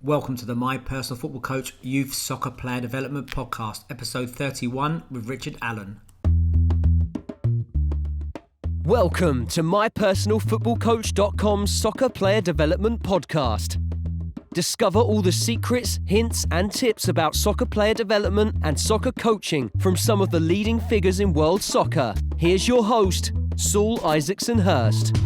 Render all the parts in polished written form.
Welcome to the My Personal Football Coach Youth Soccer Player Development Podcast, episode 31 with Ricahrd Allen. Welcome to mypersonalfootballcoach.com's Soccer Player Development Podcast. Discover all the secrets, hints and tips about soccer player development and soccer coaching from some of the leading figures in world soccer. Here's your host, Saul Isaacson-Hurst.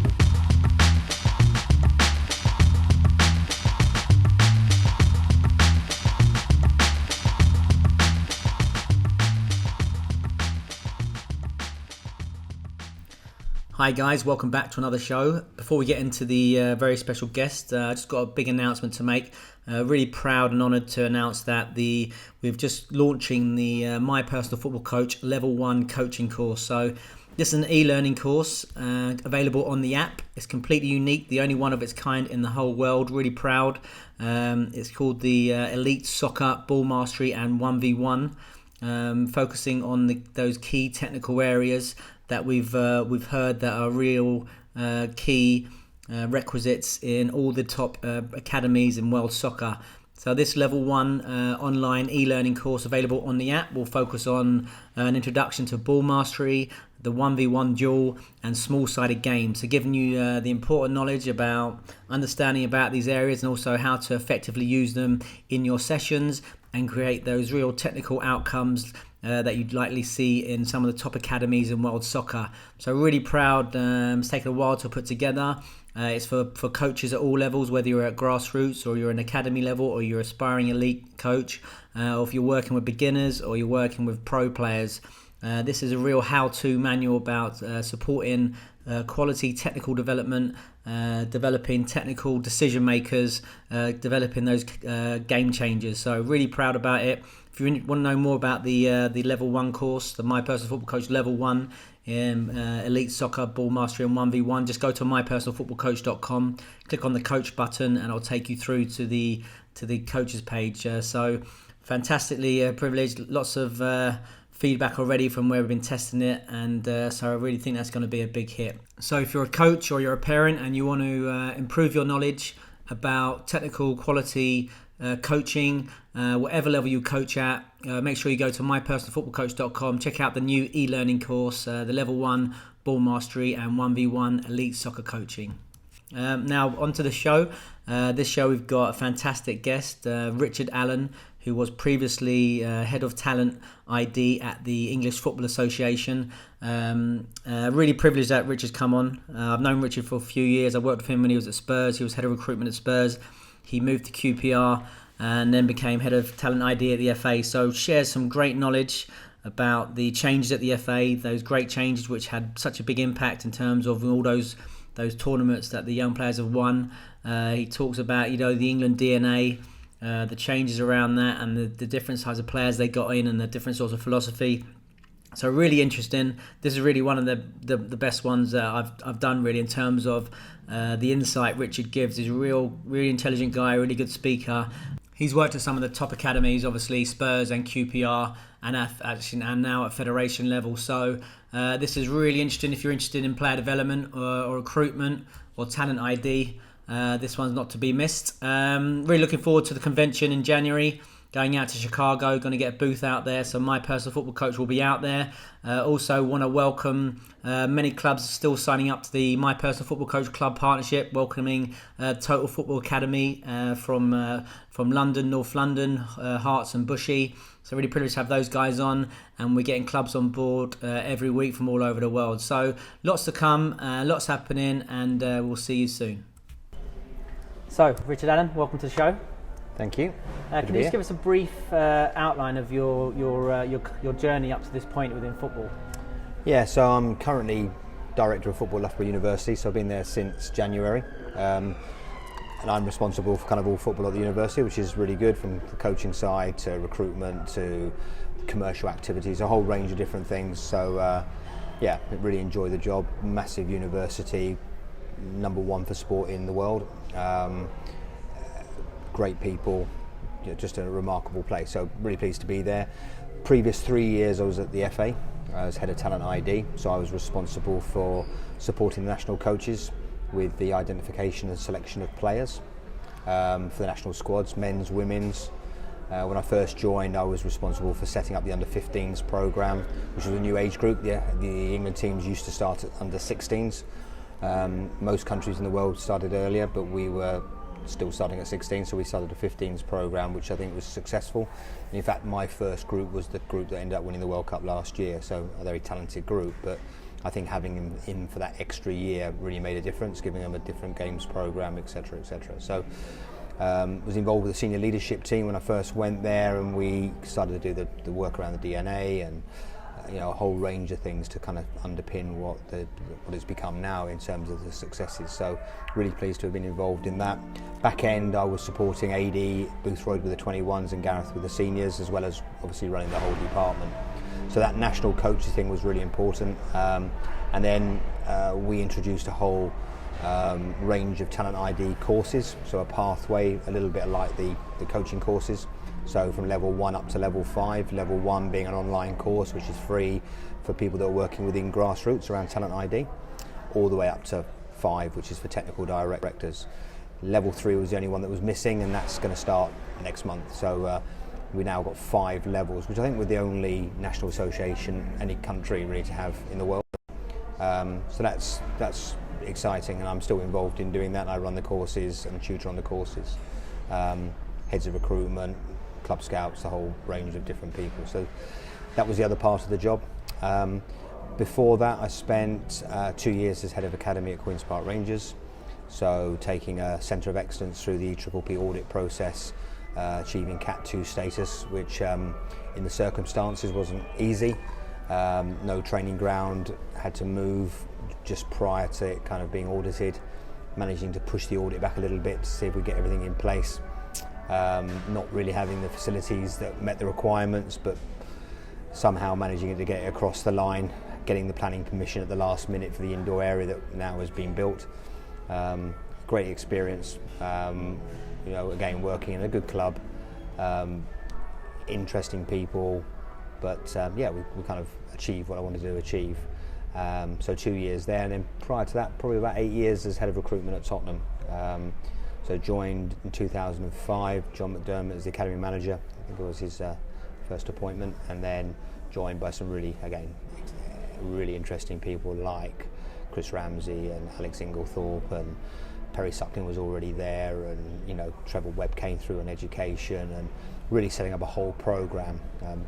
Hi guys, welcome back to another show. Before we get into the very special guest, I just got a big announcement to make. Really proud and honoured to announce that we're just launching the My Personal Football Coach Level 1 coaching course. So this is an e-learning course available on the app. It's completely unique, the only one of its kind in the whole world. Really proud. It's called the Elite Soccer Ball Mastery and 1v1, focusing on those key technical areas that we've heard that are real key requisites in all the top academies in world soccer. So this level 1 online e-learning course available on the app will focus on an introduction to ball mastery, the 1v1 duel and small-sided games. So giving you the important knowledge about understanding about these areas and also how to effectively use them in your sessions and create those real technical outcomes that you'd likely see in some of the top academies in world soccer. So really proud. It's taken a while to put together. It's for coaches at all levels, whether you're at Grassroots or you're an academy level or you're aspiring elite coach, or if you're working with beginners or you're working with pro players. This is a real how-to manual about supporting quality technical development, developing technical decision makers, developing those game changers. So really proud about it. If you want to know more about the Level 1 course, the My Personal Football Coach Level 1 in Elite Soccer, Ball Mastery and 1v1, just go to mypersonalfootballcoach.com, click on the coach button and I'll take you through to the coaches page. So fantastically privileged, lots of feedback already from where we've been testing it, and so I really think that's going to be a big hit. So if you're a coach or you're a parent and you want to improve your knowledge about technical quality coaching, whatever level you coach at, make sure you go to mypersonalfootballcoach.com, check out the new e-learning course, the Level 1 Ball Mastery and 1v1 Elite Soccer Coaching. Now onto the show. This show we've got a fantastic guest, Ricahrd Allen, who was previously Head of Talent ID at the English Football Association. Really privileged that Richard's come on. I've known Ricahrd for a few years. I worked with him when he was at Spurs. He was Head of Recruitment at Spurs. He moved to QPR and then became Head of Talent ID at the FA. So shares some great knowledge about the changes at the FA, those great changes which had such a big impact in terms of all those tournaments that the young players have won. He talks about, the England DNA, the changes around that and the different types of players they got in and the different sorts of philosophy. So really interesting. This is really one of the best ones that I've done really in terms of the insight Ricahrd gives. He's a really intelligent guy, really good speaker. He's worked at some of the top academies, obviously Spurs and QPR, and now at Federation level. So this is really interesting if you're interested in player development or recruitment or talent ID. This one's not to be missed. Really looking forward to the convention in January. Going out to Chicago, going to get a booth out there. So My Personal Football Coach will be out there. Also want to welcome many clubs still signing up to the My Personal Football Coach Club Partnership, welcoming Total Football Academy from London, North London, Hearts and Bushy. So really privileged to have those guys on, and we're getting clubs on board every week from all over the world. So lots to come, lots happening, and we'll see you soon. So Ricahrd Allen, welcome to the show. Thank you. Can you just give us a brief outline of your journey up to this point within football? Yeah, so I'm currently Director of Football at Loughborough University, so I've been there since January. And I'm responsible for kind of all football at the university, which is really good, from the coaching side to recruitment to commercial activities, a whole range of different things. So I really enjoy the job. Massive university, number 1 for sport in the world. Great people, just a remarkable place. So really pleased to be there. Previous 3 years I was at the FA. I was Head of Talent ID, so I was responsible for supporting the national coaches with the identification and selection of players. for the national squads, men's, women's. When I first joined, I was responsible for setting up the under-15s programme, which was a new age group. The England teams used to start at under-16s. Most countries in the world started earlier, but we were still starting at 16, so we started a 15s programme, which I think was successful. And in fact, my first group was the group that ended up winning the World Cup last year, so a very talented group. But I think having him in for that extra year really made a difference, giving them a different games programme, etc., etc. So was involved with the senior leadership team when I first went there, and we started to do the work around the DNA and a whole range of things to kind of underpin what it's become now in terms of the successes. So really pleased to have been involved in that. Back end, I was supporting AD, Boothroyd with the 21s and Gareth with the seniors, as well as obviously running the whole department. So that national coaches thing was really important. And then we introduced a whole range of talent ID courses, so a pathway a little bit like the coaching courses. So from level 1 up to level 5, level 1 being an online course which is free for people that are working within Grassroots around talent ID, all the way up to 5, which is for technical directors. Level 3 was the only one that was missing, and that's going to start next month. So we now got 5 levels, which I think we're the only national association, any country really, to have in the world. So that's exciting, and I'm still involved in doing that. I run the courses and tutor on the courses. Heads of recruitment, club scouts, the whole range of different people. So that was the other part of the job. Before that, I spent 2 years as head of Academy at Queen's Park Rangers. So taking a centre of excellence through the EPP audit process, achieving Cat 2 status, which in the circumstances wasn't easy. No training ground, had to move just prior to it kind of being audited, managing to push the audit back a little bit to see if we get everything in place. Not really having the facilities that met the requirements, but somehow managing to get it across the line, getting the planning permission at the last minute for the indoor area that now has been built. Great experience, again working in a good club, interesting people, but we kind of achieved what I wanted to achieve. So 2 years there, and then prior to that, probably about 8 years as head of recruitment at Tottenham. So joined in 2005, John McDermott as the Academy manager. I think it was his first appointment, and then joined by some really interesting people like Chris Ramsey and Alex Inglethorpe, and Perry Suckling was already there, and Trevor Webb came through on education, and really setting up a whole programme.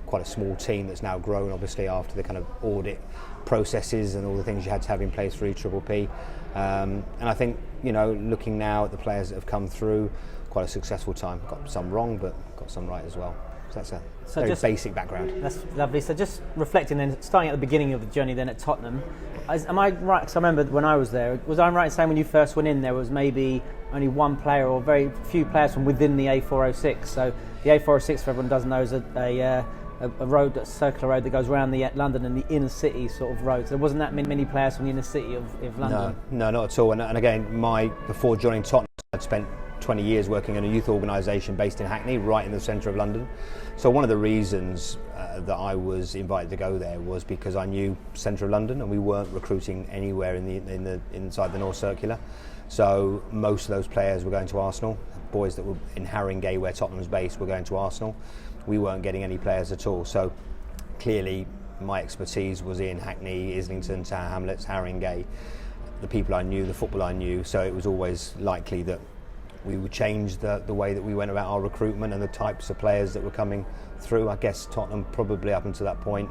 Quite a small team that's now grown, obviously, after the kind of audit processes and all the things you had to have in place for EPP. And I think, looking now at the players that have come through, quite a successful time. Got some wrong, but got some right as well. So that's a very basic background. That's lovely. So just reflecting then, starting at the beginning of the journey then at Tottenham, am I right? Because I remember when I was there, was I right in saying when you first went in there was maybe only one player or very few players from within the A406? So the A406, for everyone who doesn't know, is a road, a circular road that goes around London and the inner city sort of road. So there wasn't that many players from the inner city of London. No, not at all. And again, before joining Tottenham, I'd spent 20 years working in a youth organisation based in Hackney, right in the centre of London. So one of the reasons that I was invited to go there was because I knew centre of London, and we weren't recruiting anywhere inside the North Circular. So most of those players were going to Arsenal. Boys that were in Haringey, where Tottenham's based, were going to Arsenal. We weren't getting any players at all. So clearly my expertise was in Hackney, Islington, Tower Hamlets, Haringey, the people I knew, the football I knew. So it was always likely that we would change the way that we went about our recruitment and the types of players that were coming through. I guess Tottenham, probably up until that point,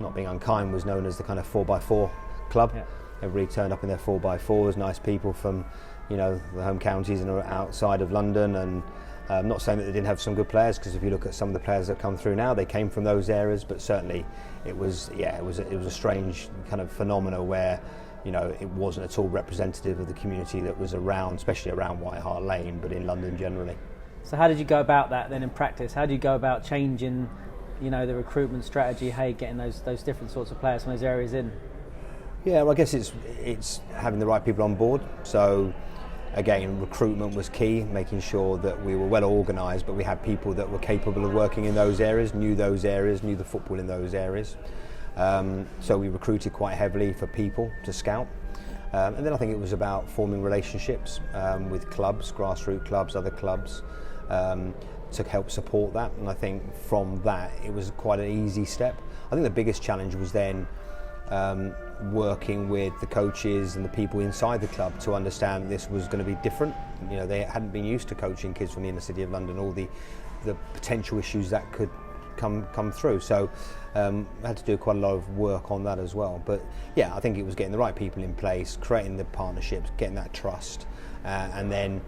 not being unkind, was known as the kind of 4x4 club. Yeah. Everybody turned up in their 4x4s, nice people from the home counties and outside of London, and I'm not saying that they didn't have some good players, because if you look at some of the players that come through now, they came from those areas, but certainly it was a strange kind of phenomena where it wasn't at all representative of the community that was around, especially around White Hart Lane, but in London generally. So how did you go about that then in practice? How do you go about changing the recruitment strategy, getting those different sorts of players from those areas in? Yeah, well, I guess it's having the right people on board. So again, recruitment was key, making sure that we were well organised, but we had people that were capable of working in those areas, knew the football in those areas. So we recruited quite heavily for people to scout. And then I think it was about forming relationships with clubs, grassroots clubs, other clubs, to help support that. And I think from that, it was quite an easy step. I think the biggest challenge was then working with the coaches and the people inside the club to understand this was going to be different. You know, they hadn't been used to coaching kids from the inner city of London, all the potential issues that could come through. So I had to do quite a lot of work on that as well. But yeah, I think it was getting the right people in place, creating the partnerships, getting that trust, and then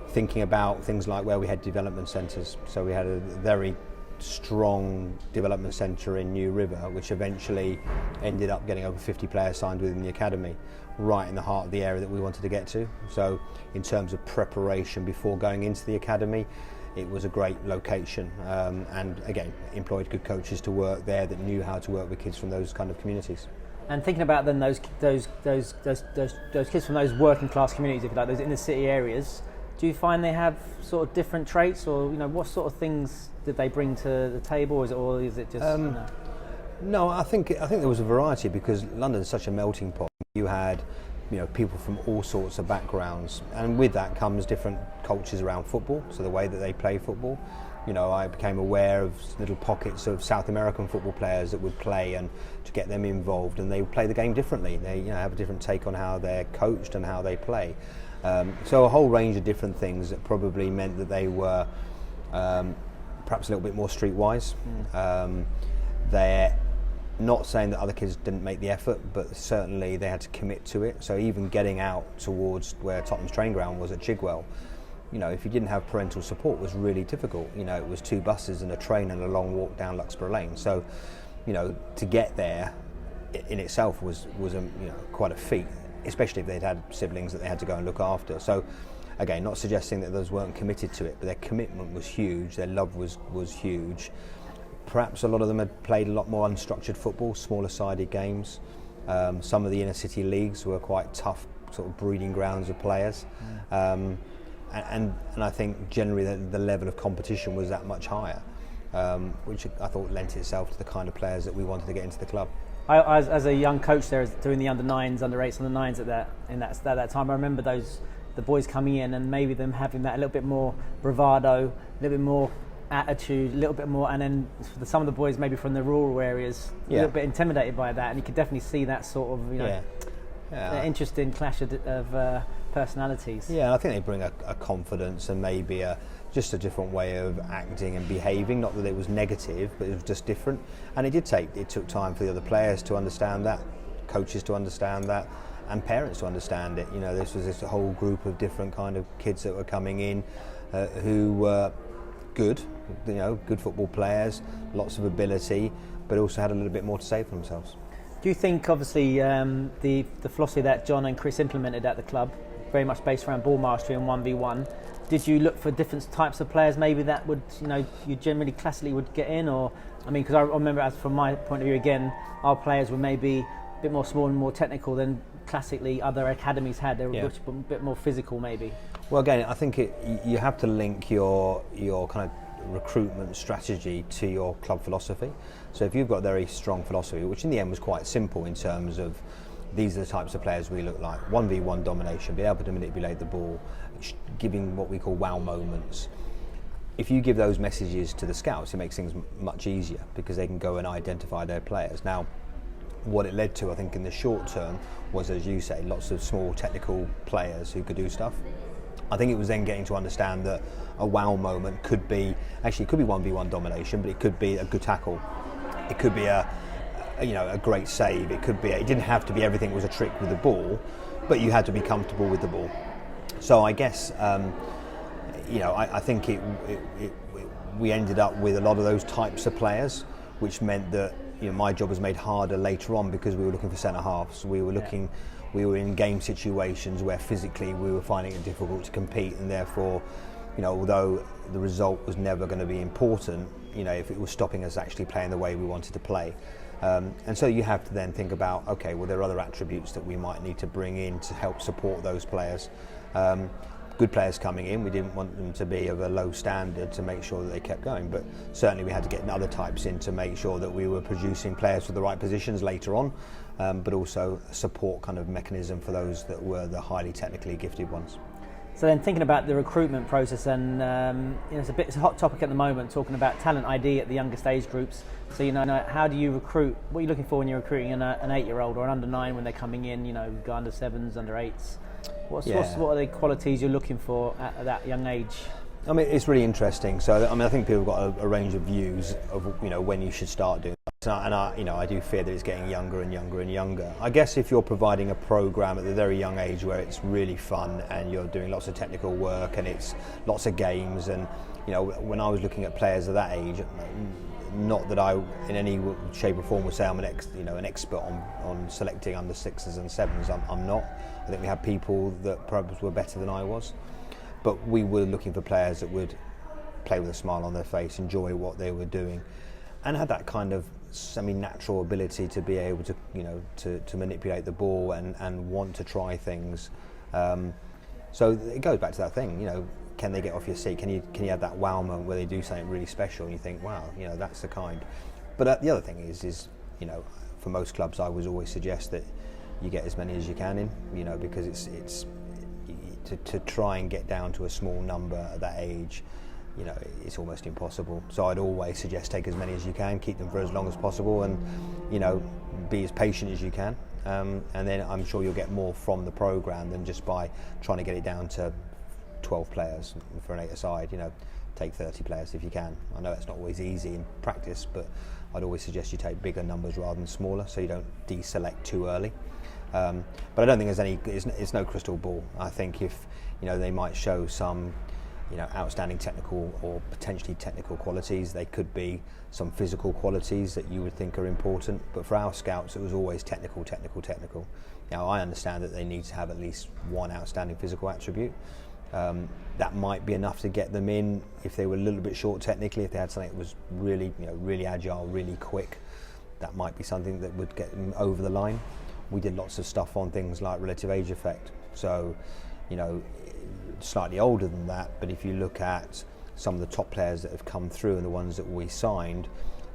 thinking about things like where we had development centres. So we had a very strong development centre in New River, which eventually ended up getting over 50 players signed within the academy, right in the heart of the area that we wanted to get to. So in terms of preparation before going into the academy, it was a great location, and again employed good coaches to work there that knew how to work with kids from those kind of communities. And thinking about then those kids from those working class communities, if you like, those inner city areas, do you find they have sort of different traits, or what sort of things did they bring to the table, or is it just? No, I think there was a variety, because London's such a melting pot. You had people from all sorts of backgrounds, and with that comes different cultures around football, so the way that they play football. I became aware of little pockets of South American football players that would play, and to get them involved, and they would play the game differently. They have a different take on how they're coached and how they play. So a whole range of different things that probably meant that they were perhaps a little bit more streetwise. They're not saying that other kids didn't make the effort, but certainly they had to commit to it. So even getting out towards where Tottenham's training ground was at Chigwell, if you didn't have parental support, was really difficult. It was 2 buses and a train and a long walk down Luxborough Lane. So, to get there in itself was quite a feat, especially if they'd had siblings that they had to go and look after. So, again, not suggesting that those weren't committed to it, but their commitment was huge, their love was huge. Perhaps a lot of them had played a lot more unstructured football, smaller sided games. Some of the inner city leagues were quite tough sort of breeding grounds of players. And I think generally the level of competition was that much higher, which I thought lent itself to the kind of players that we wanted to get into the club. I as a young coach there, doing the under 9s, under 8s, under 9s at that time, I remember the boys coming in and maybe them having that a little bit more bravado, a little bit more attitude, a little bit more, and then some of the boys maybe from the rural areas a little bit intimidated by that, and you could definitely see that sort of interesting clash of personalities. Yeah, I think they bring a confidence and maybe just a different way of acting and behaving. Not that it was negative, but it was just different. And it took time for the other players to understand that, coaches to understand that, and parents to understand it. This was this whole group of different kind of kids that were coming in who were good football players, lots of ability, but also had a little bit more to say for themselves. Do you think, obviously, the philosophy that John and Chris implemented at the club, very much based around ball mastery and 1v1, did you look for different types of players maybe that would, you generally classically would get in? Or, because I remember, as from my point of view again, our players were maybe a bit more small and more technical than classically other academies had. They were a bit more physical maybe. Well, again, I think you have to link your kind of recruitment strategy to your club philosophy. So if you've got a very strong philosophy, which in the end was quite simple in terms of these are the types of players we look like, 1v1 domination, be able to manipulate the ball, giving what we call wow moments. If you give those messages to the scouts, it makes things much easier, because they can go and identify their players. Now, what it led to, I think, in the short term was, as you say, lots of small technical players who could do stuff. I think it was then getting to understand that a wow moment could be 1v1 domination, but it could be a good tackle. It could be a great save. It didn't have to be everything was a trick with the ball, but you had to be comfortable with the ball. So I guess, I think we ended up with a lot of those types of players, which meant that my job was made harder later on, because we were looking for centre halves. We were in game situations where physically we were finding it difficult to compete, and therefore, although the result was never going to be important, if it was stopping us actually playing the way we wanted to play. And so you have to then think about, okay, well, there are other attributes that we might need to bring in to help support those players. good players coming in. We didn't want them to be of a low standard to make sure that they kept going, but certainly we had to get other types in to make sure that we were producing players for the right positions later on, but also a support kind of mechanism for those that were the highly technically gifted ones. So then thinking about the recruitment process, and it's a hot topic at the moment, talking about talent ID at the youngest age groups. So how do you recruit? What are you looking for when you're recruiting an 8-year-old or an under 9 when they're coming in? We've got under 7s, under 8s. What are the qualities you're looking for at that young age? I mean, it's really interesting. So I think people have got a range of views of when you should start doing that. And I do fear that it's getting younger and younger and younger. I guess if you're providing a program at the very young age where it's really fun and you're doing lots of technical work and it's lots of games, and when I was looking at players of that age, not that I in any shape or form would say I'm an expert on selecting under 6s and 7s. I'm not. I think we had people that perhaps were better than I was, but we were looking for players that would play with a smile on their face, enjoy what they were doing, and had that kind of semi-natural ability to be able to manipulate the ball and want to try things. So it goes back to that thing, can they get off your seat? Can you have that wow moment where they do something really special and you think, wow, that's the kind. But the other thing is for most clubs I would always suggest that you get as many as you can in, because it's to try and get down to a small number at that age, it's almost impossible. So I'd always suggest take as many as you can, keep them for as long as possible, and be as patient as you can. And then I'm sure you'll get more from the programme than just by trying to get it down to 12 players for an 8-a-side. Take 30 players if you can. I know it's not always easy in practice, but I'd always suggest you take bigger numbers rather than smaller, so you don't deselect too early. But I don't think it's no crystal ball. I think if they might show some outstanding technical or potentially technical qualities, they could be some physical qualities that you would think are important. But for our scouts, it was always technical. Now I understand that they need to have at least one outstanding physical attribute. That might be enough to get them in if they were a little bit short technically. If they had something that was really, really agile, really quick, that might be something that would get them over the line. We did lots of stuff on things like relative age effect. So, slightly older than that, but if you look at some of the top players that have come through and the ones that we signed,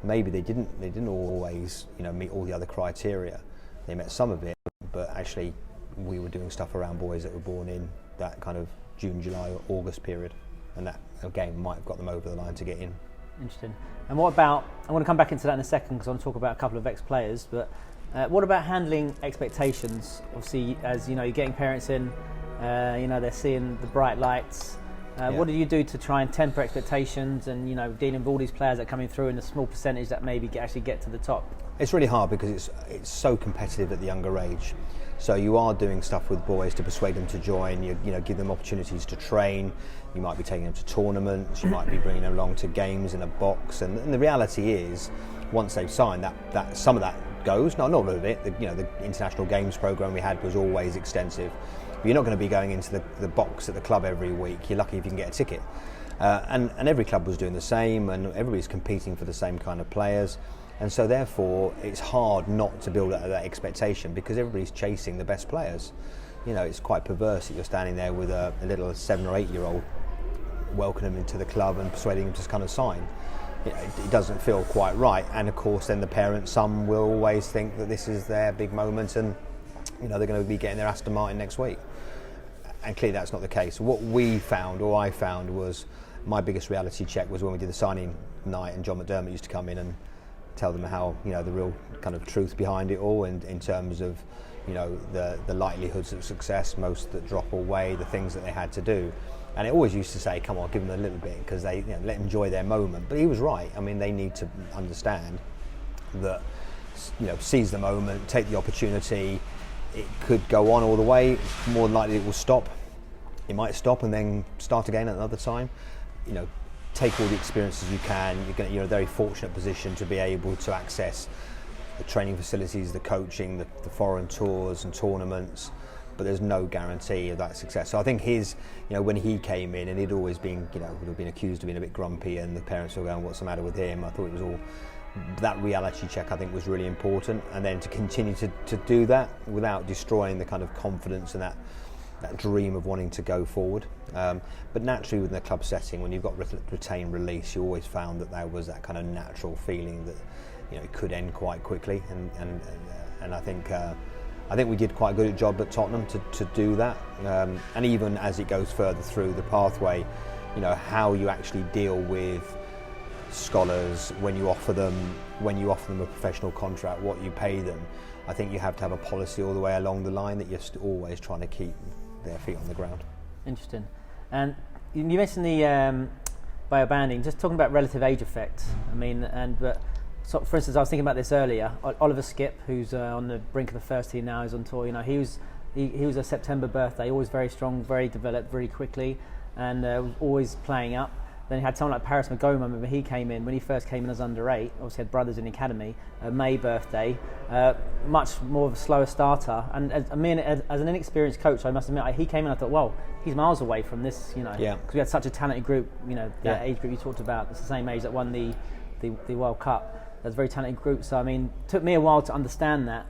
maybe they didn't always, meet all the other criteria. They met some of it, but actually we were doing stuff around boys that were born in that kind of June, July or August period, and that again might have got them over the line to get in. Interesting. And what about, I want to come back into that in a second because I want to talk about a couple of ex-players, but what about handling expectations? Obviously, as you're getting parents in, they're seeing the bright lights. What do you do to try and temper expectations and dealing with all these players that are coming through and the small percentage that maybe actually get to the top? It's really hard because it's so competitive at the younger age. So you are doing stuff with boys to persuade them to join. You give them opportunities to train. You might be taking them to tournaments. You might be bringing them along to games in a box. And the reality is, once they've signed, that some of that goes. Not all of it. The international games program we had was always extensive. But you're not going to be going into the box at the club every week. You're lucky if you can get a ticket. And every club was doing the same, and everybody's competing for the same kind of players. And so therefore it's hard not to build that expectation because everybody's chasing the best players. It's quite perverse that you're standing there with a little 7 or 8 year old welcoming him into the club and persuading him to kind of sign. It doesn't feel quite right. And of course then the parents, some will always think that this is their big moment and they're going to be getting their Aston Martin next week. And clearly that's not the case. What we found, or I found, was my biggest reality check was when we did the signing night and John McDermott used to come in and tell them how the real kind of truth behind it all, and in terms of the likelihoods of success, most that drop away, the things that they had to do. And it always used to say, come on, give them a little bit, because they let them enjoy their moment. But he was right. I mean, they need to understand that seize the moment, take the opportunity. It could go on all the way. More than likely it will stop. It might stop and then start again at another time. Take all the experiences you can. You're in a very fortunate position to be able to access the training facilities, the coaching, the foreign tours and tournaments, but there's no guarantee of that success. So I think when he came in, and he'd always been, would have been accused of being a bit grumpy, and the parents were going, what's the matter with him? I thought it was all, that reality check I think was really important, and then to continue to do that without destroying the kind of confidence and that dream of wanting to go forward. But naturally within the club setting, when you've got retained release, you always found that there was that kind of natural feeling that it could end quite quickly, and I think we did quite a good job at Tottenham to do that, and even as it goes further through the pathway, how you actually deal with scholars when you offer them a professional contract, what you pay them. I think you have to have a policy all the way along the line that you're always trying to keep their feet on the ground. Interesting. And you mentioned the bio-banding, just talking about relative age effect. So, for instance, I was thinking about this earlier. Oliver Skipp, who's on the brink of the first team now, is on tour. He was a September birthday, always very strong, very developed, very quickly, and was always playing up. Then you had someone like Paris Magoma. I remember he came in when he first came in as under 8. Obviously had brothers in the academy. May birthday, much more of a slower starter. And as an inexperienced coach, I must admit, he came in. I thought, well, he's miles away from this, because we had such a talented group. That age group you talked about. It's the same age that won the World Cup. That's a very talented group. So it took me a while to understand that.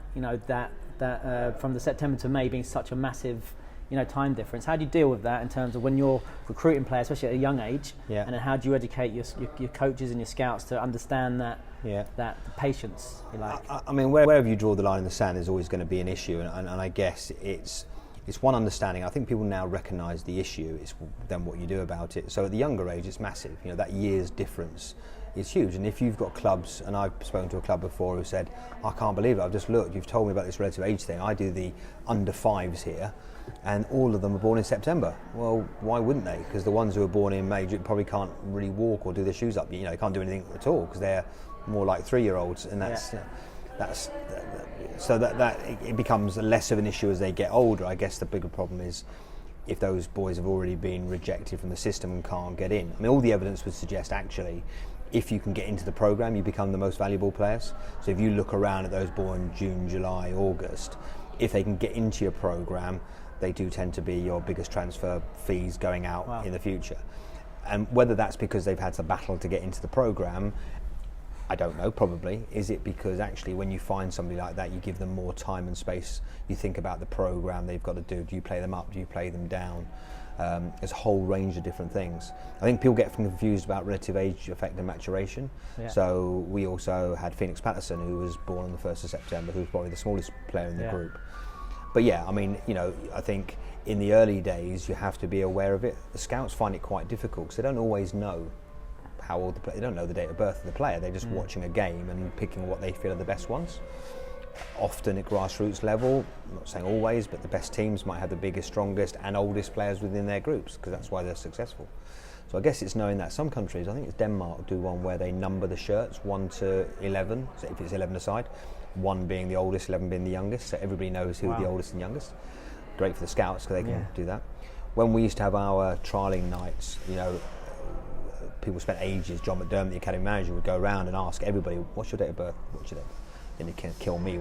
That from the September to May being such a massive time difference. How do you deal with that in terms of when you're recruiting players, especially at a young age? Yeah. And then how do you educate your coaches and your scouts to understand that that patience, you like? Wherever you draw the line in the sand, there's always going to be an issue, and I guess it's one understanding. I think people now recognise the issue. It's then what you do about it. So at the younger age, it's massive. That year's difference is huge. And if you've got clubs, and I've spoken to a club before who said, I can't believe it, I've just looked, you've told me about this relative age thing. I do the under 5s here, and all of them are born in September. Well, why wouldn't they? Because the ones who are born in May probably can't really walk or do their shoes up. They can't do anything at all because they're more like 3-year-olds, and it becomes less of an issue as they get older. I guess the bigger problem is if those boys have already been rejected from the system and can't get in. All the evidence would suggest actually, if you can get into the programme, you become the most valuable players. So if you look around at those born June, July, August, if they can get into your programme, they do tend to be your biggest transfer fees going out in the future. And whether that's because they've had to battle to get into the programme, I don't know, probably. Is it because actually when you find somebody like that, you give them more time and space, you think about the programme they've got to do you play them up, do you play them down? There's a whole range of different things. I think people get confused about relative age effect and maturation. Yeah. So we also had Phoenix Patterson, who was born on the 1st of September, who was probably the smallest player in the group. But I think in the early days you have to be aware of it. The scouts find it quite difficult because they don't always know how old the player. They don't know the date of birth of the player. They're just watching a game and picking what they feel are the best ones. Often at grassroots level, I'm not saying always, but the best teams might have the biggest, strongest and oldest players within their groups because that's why they're successful. So I guess it's knowing that some countries, I think it's Denmark, do one where they number the shirts 1 to 11, so if it's 11 aside, 1 being the oldest, 11 being the youngest, so everybody knows who the oldest and youngest. Great for the scouts because they can do that. When we used to have our trialling nights, people spent ages, John McDermott, the academy manager, would go around and ask everybody, what's your date of birth? What's your date? Then he can kill me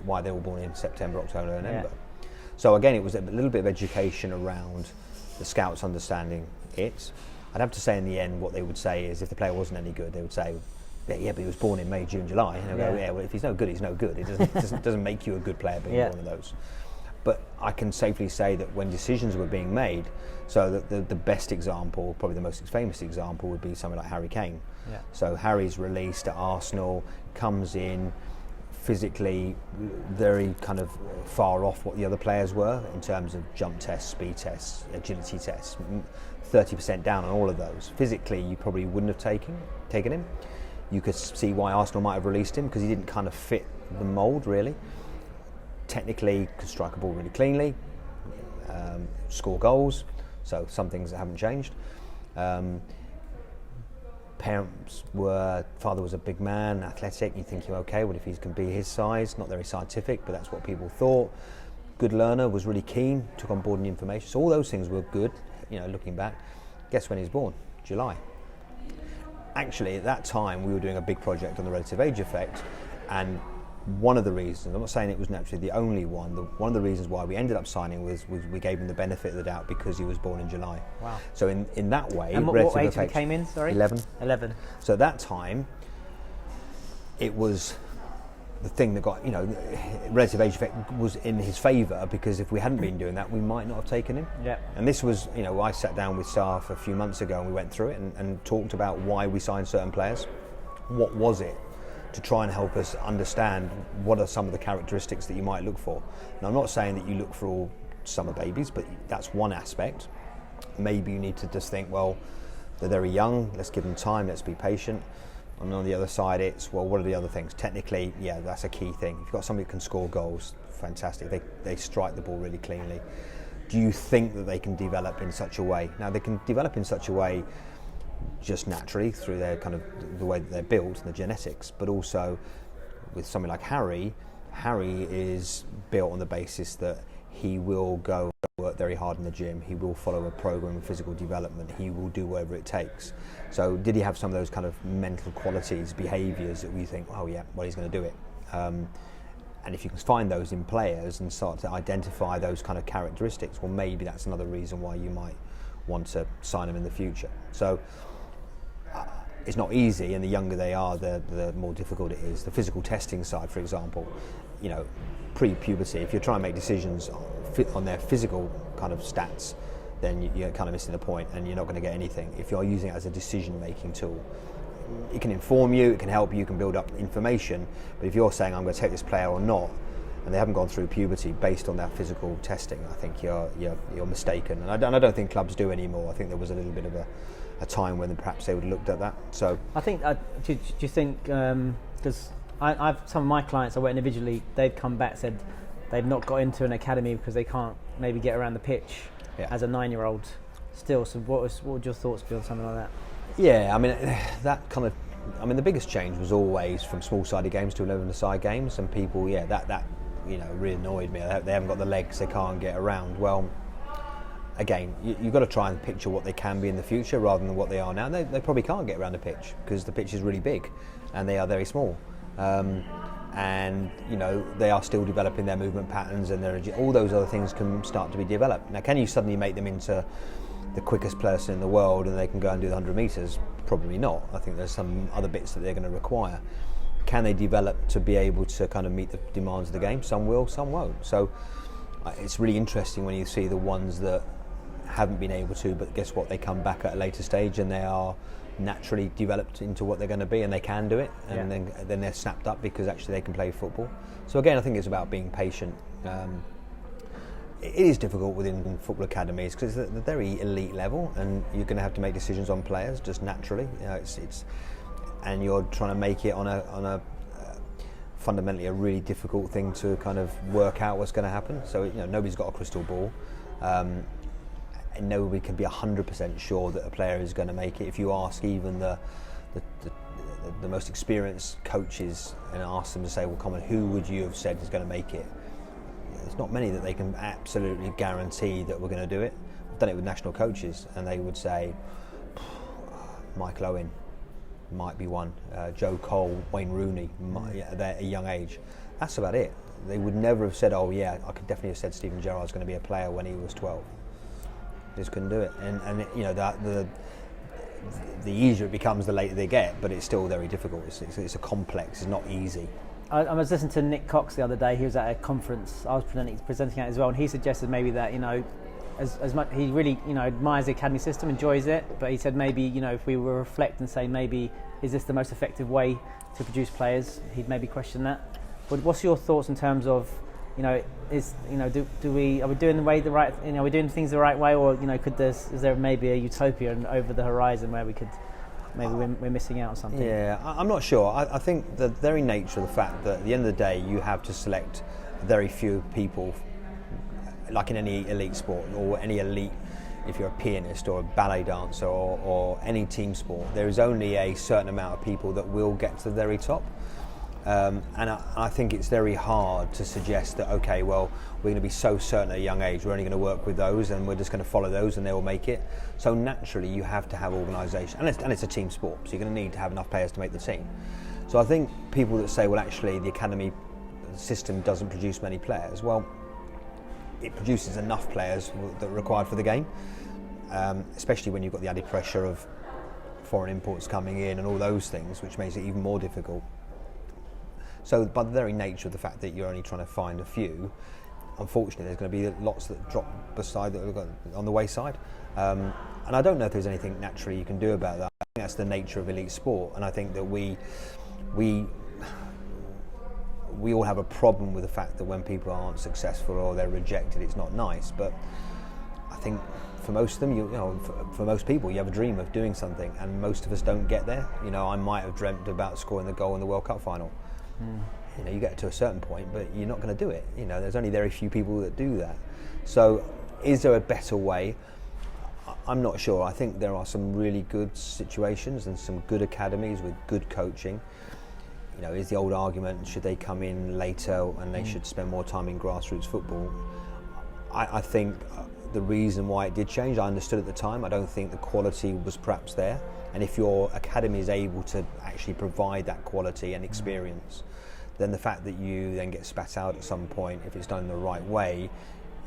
why they were born in September, October, November. Yeah. So again, it was a little bit of education around the scouts understanding it. I'd have to say in the end, what they would say is if the player wasn't any good, they would say, but he was born in May, June, July. And go, well, if he's no good, he's no good. It doesn't make you a good player being one of those. But I can safely say that when decisions were being made, so that the best example, probably the most famous example, would be something like Harry Kane. Yeah. So Harry's released at Arsenal, comes in, physically very kind of far off what the other players were in terms of jump tests, speed tests, agility tests, 30% down on all of those. Physically, you probably wouldn't have taken him. You could see why Arsenal might have released him because he didn't kind of fit the mould really. Technically, could strike a ball really cleanly, score goals, so some things that haven't changed. Father was a big man, athletic, you think, okay, what if he can be his size? Not very scientific, but that's what people thought. Good learner, was really keen, took on board the information. So all those things were good, looking back. Guess when he was born? July. Actually, at that time, we were doing a big project on the relative age effect, and one of the reasons, I'm not saying it was naturally the only one, one of the reasons why we ended up signing was we gave him the benefit of the doubt because he was born in July. Wow. So in that way... And what age he came in, sorry? 11. 11. So at that time, it was the thing that got, relative age effect was in his favour, because if we hadn't been doing that, we might not have taken him. Yeah. And this was, I sat down with staff a few months ago and we went through it and talked about why we signed certain players. What was it, to try and help us understand what are some of the characteristics that you might look for. Now, I'm not saying that you look for all summer babies, but that's one aspect. Maybe you need to just think, well, they're very young, let's give them time, let's be patient. And on the other side, it's, well, what are the other things? Technically, yeah, that's a key thing. If you've got somebody who can score goals, fantastic. They strike the ball really cleanly. Do you think that they can develop in such a way? Now, they can develop in such a way just naturally through their kind of the way that they're built and the genetics, but also with something like Harry is built on the basis that he will go work very hard in the gym, he will follow a program of physical development, he will do whatever it takes. So did he have some of those kind of mental qualities, behaviours that we think, oh yeah, well, he's going to do it? And if you can find those in players and start to identify those kind of characteristics, well, maybe that's another reason why you might want to sign them in the future. So it's not easy, and the younger they are, the more difficult it is. The physical testing side, for example, pre-puberty, if you're trying to make decisions on their physical kind of stats, then you're kind of missing the point, and you're not going to get anything. If you're using it as a decision-making tool, it can inform you, it can help you, can build up information, but if you're saying I'm going to take this player or not, and they haven't gone through puberty based on that physical testing, I think you're mistaken. And I don't think clubs do anymore. I think there was a little bit of a time when perhaps they would have looked at that. So I think, do you think, because I've some of my clients I work individually, they've come back, said they've not got into an academy because they can't maybe get around the pitch as a 9-year-old still. So what would your thoughts be on something like that? Yeah, the biggest change was always from small-sided games to 11-a-side games, and people, that really annoyed me. They haven't got the legs, they can't get around. Well, again, you've got to try and picture what they can be in the future rather than what they are now. They probably can't get around the pitch because the pitch is really big and they are very small. And they are still developing their movement patterns, and all those other things can start to be developed. Now, can you suddenly make them into the quickest person in the world and they can go and do the 100 metres? Probably not. I think there's some other bits that they're going to require. Can they develop to be able to kind of meet the demands of the game? Some will, some won't. So it's really interesting when you see the ones that haven't been able to, but guess what? They come back at a later stage and they are naturally developed into what they're going to be, and they can do it, and then they're snapped up because actually they can play football. So again, I think it's about being patient. It is difficult within football academies because it's at the very elite level, and you're going to have to make decisions on players just naturally. And you're trying to make it on a fundamentally a really difficult thing to kind of work out what's going to happen. So nobody's got a crystal ball. And nobody can be 100% sure that a player is going to make it. If you ask even the most experienced coaches and ask them to say, well, come on, who would you have said is going to make it? There's not many that they can absolutely guarantee that we're going to do it. I've done it with national coaches, and they would say, Michael Owen might be one, Joe Cole, Wayne Rooney, they're at a young age. That's about it. They would never have said, oh yeah, I could definitely have said Steven Gerrard's going to be a player when he was 12. Just couldn't do it, and the easier it becomes, the later they get, but it's still very difficult. It's a complex. It's not easy. I was listening to Nick Cox the other day. He was at a conference I was presenting at as well, and he suggested maybe that as much he really admires the academy system, enjoys it, but he said maybe if we were reflect and say maybe is this the most effective way to produce players, he'd maybe question that. But what's your thoughts in terms of are we doing we're doing things the right way, or is there maybe a utopia over the horizon where we could maybe we're missing out on something? Yeah, I'm not sure. I think the very nature of the fact that at the end of the day you have to select very few people, like in any elite sport or any elite, if you're a pianist or a ballet dancer or any team sport, there is only a certain amount of people that will get to the very top. And I think it's very hard to suggest that, okay, well, we're going to be so certain at a young age, we're only going to work with those and we're just going to follow those and they will make it. So naturally you have to have organisation, and it's a team sport, so you're going to need to have enough players to make the team. So I think people that say, well, actually the academy system doesn't produce many players, well, it produces enough players that are required for the game, especially when you've got the added pressure of foreign imports coming in and all those things, which makes it even more difficult. So by the very nature of the fact that you're only trying to find a few, unfortunately there's going to be lots that drop beside on the wayside. And I don't know if there's anything naturally you can do about that. I think that's the nature of elite sport, and I think that we all have a problem with the fact that when people aren't successful or they're rejected, it's not nice. But I think for most of them, for most people, you have a dream of doing something, and most of us don't get there. I might have dreamt about scoring the goal in the World Cup final. You get to a certain point, but you're not going to do it. There's only very few people that do that. So, is there a better way? I'm not sure. I think there are some really good situations and some good academies with good coaching. Is the old argument, should they come in later and they should spend more time in grassroots football? I think the reason why it did change, I understood at the time, I don't think the quality was perhaps there. And if your academy is able to actually provide that quality and experience, then the fact that you then get spat out at some point, if it's done in the right way,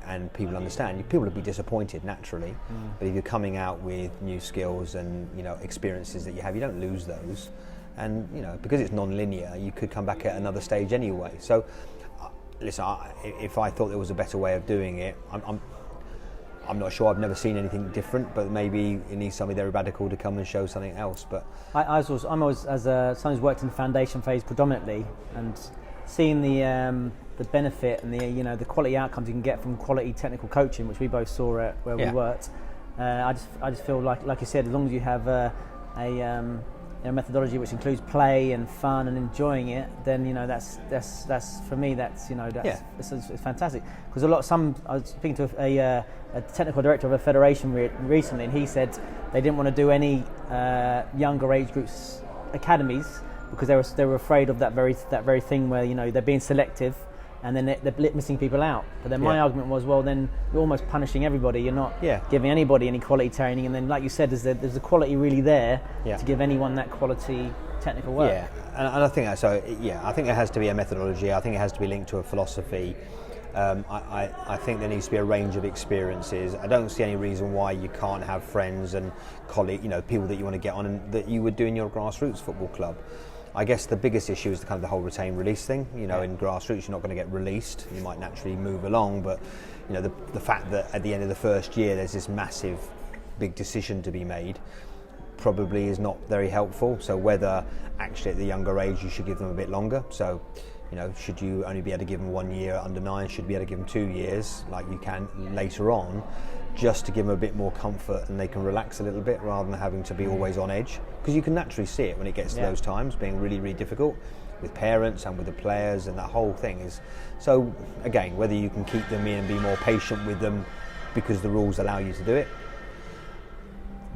and people understand, people will be disappointed naturally. But if you're coming out with new skills and experiences that you have, you don't lose those. And because it's non-linear, you could come back at another stage anyway. So, listen, if I thought there was a better way of doing it, I'm not sure. I've never seen anything different, but maybe it needs somebody very radical to come and show something else. But I'm always, as someone who's worked in the foundation phase predominantly, and seeing the benefit and the quality outcomes you can get from quality technical coaching, which we both saw at where we worked. I just feel like you said, as long as you have a methodology which includes play and fun and enjoying it, then that's for me, it's fantastic. Because I was speaking to a technical director of a federation recently, and he said they didn't want to do any younger age groups academies because they were afraid of that very thing where they're being selective and then they're missing people out. But then my argument was, well, then you're almost punishing everybody. You're not giving anybody any quality training. And then, like you said, there's the quality really there to give anyone that quality technical work. Yeah, and I think that. So I think it has to be a methodology. I think it has to be linked to a philosophy. I think there needs to be a range of experiences. I don't see any reason why you can't have friends and colleagues, people that you want to get on and that you would do in your grassroots football club. I guess the biggest issue is the whole retain release thing. In grassroots, you're not going to get released. You might naturally move along, but the fact that at the end of the first year there's this massive, big decision to be made probably is not very helpful. So whether actually at the younger age you should give them a bit longer. So should you only be able to give them 1 year under 9? Should you be able to give them 2 years like you can later on, just to give them a bit more comfort and they can relax a little bit rather than having to be always on edge? Because you can naturally see it when it gets to those times being really, really difficult with parents and with the players, and that whole thing is. So again, whether you can keep them in and be more patient with them because the rules allow you to do it.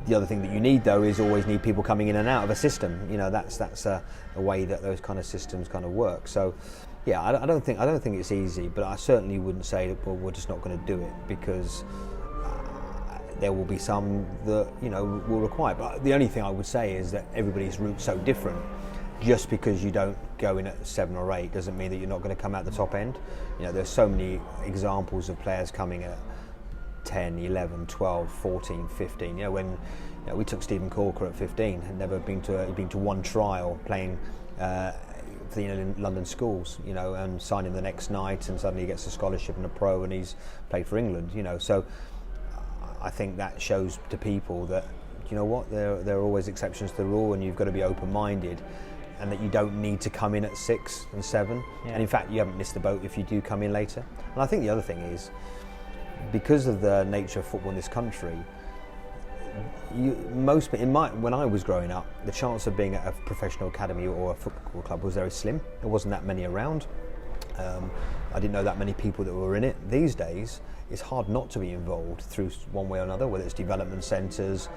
The other thing that you need, though, is always need people coming in and out of a system. That's a way that those kind of systems kind of work. So, I don't think it's easy, but I certainly wouldn't say that, well, we're just not going to do it, because there will be some that will require. But the only thing I would say is that everybody's route's so different. Just because you don't go in at 7 or 8 doesn't mean that you're not going to come out the top end. There's so many examples of players coming at 10, 11, 12, 14, 15. When we took Stephen Corker at 15, had never been to one trial playing for the London schools, and signed him the next night, and suddenly he gets a scholarship and a pro, and he's played for England. So I think that shows to people that there are always exceptions to the rule, and you've got to be open-minded, and that you don't need to come in at 6 and 7. And in fact, you haven't missed the boat if you do come in later. And I think the other thing is, because of the nature of football in this country, when I was growing up, the chance of being at a professional academy or a football club was very slim. There wasn't that many around. I didn't know that many people that were in it. These days, it's hard not to be involved through one way or another, whether it's development centres.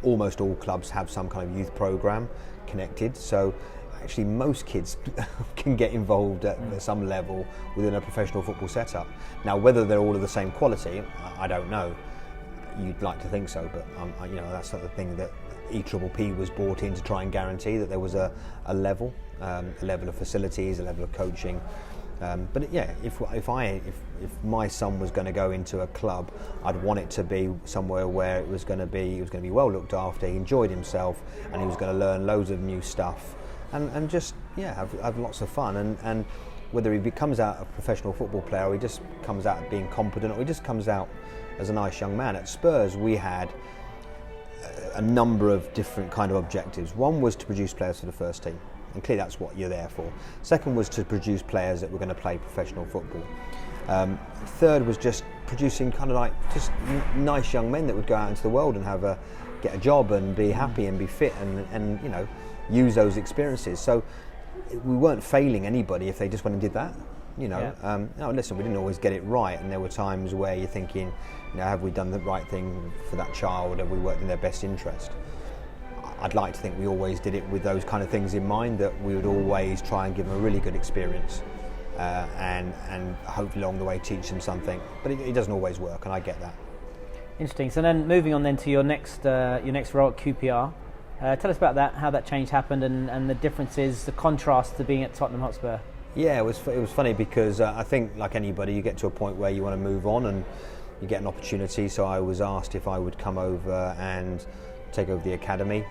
Almost all clubs have some kind of youth programme connected. So actually most kids can get involved at some level within a professional football setup. Now, whether they're all of the same quality, I don't know. You'd like to think so, but that's not the thing that EPPP was brought in to try and guarantee, that there was a level of facilities, a level of coaching. But if my son was going to go into a club, I'd want it to be somewhere where he was going to be well looked after, he enjoyed himself, and he was going to learn loads of new stuff. and just have lots of fun. And whether he becomes out a professional football player, or he just comes out being competent, or he just comes out as a nice young man. At Spurs, we had a number of different kind of objectives. One was to produce players for the first team, and clearly that's what you're there for. Second was to produce players that were going to play professional football. Third was just producing kind of like just nice young men that would go out into the world and get a job and be happy and be fit and use those experiences. So we weren't failing anybody if they just went and did that. No, listen, we didn't always get it right, and there were times where you're thinking, have we done the right thing for that child? Have we worked in their best interest? I'd like to think we always did it with those kind of things in mind, that we would always try and give them a really good experience, and hopefully along the way teach them something. But it doesn't always work, and I get that. Interesting. So then moving on then to your next role at QPR. Tell us about that, how that change happened, and the differences, the contrast to being at Tottenham Hotspur. Yeah, it was funny because I think, like anybody, you get to a point where you want to move on and you get an opportunity. So I was asked if I would come over and take over the academy.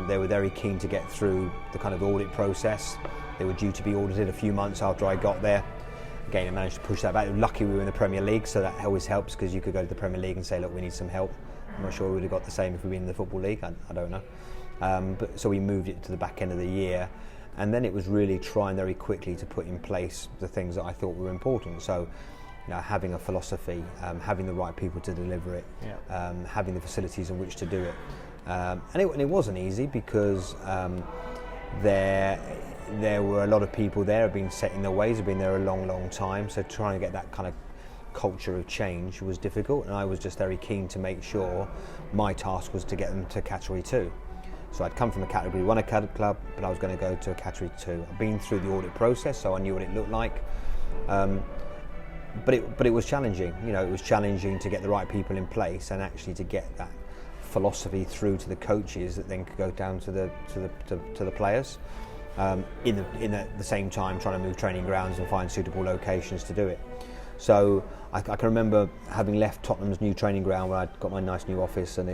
They were very keen to get through the kind of audit process. They were due to be audited a few months after I got there. Again, I managed to push that back. Lucky we were in the Premier League, so that always helps, because you could go to the Premier League and say, look, we need some help. I'm not sure we would have got the same if we'd been in the Football League. I don't know. So we moved it to the back end of the year. And then it was really trying very quickly to put in place the things that I thought were important. So, having a philosophy, having the right people to deliver it, having the facilities in which to do it. And it wasn't easy, because there were a lot of people there who had been set in their ways, had been there a long, long time. So trying to get that kind of culture of change was difficult. And I was just very keen to make sure my task was to get them to Category 2. So I'd come from a Category 1 club, but I was going to go to a Category 2. I'd been through the audit process, so I knew what it looked like. But it was challenging. It was challenging to get the right people in place, and actually to get that philosophy through to the coaches that then could go down to the players. In the same time, trying to move training grounds and find suitable locations to do it. So I can remember having left Tottenham's new training ground, where I'd got my nice new office, and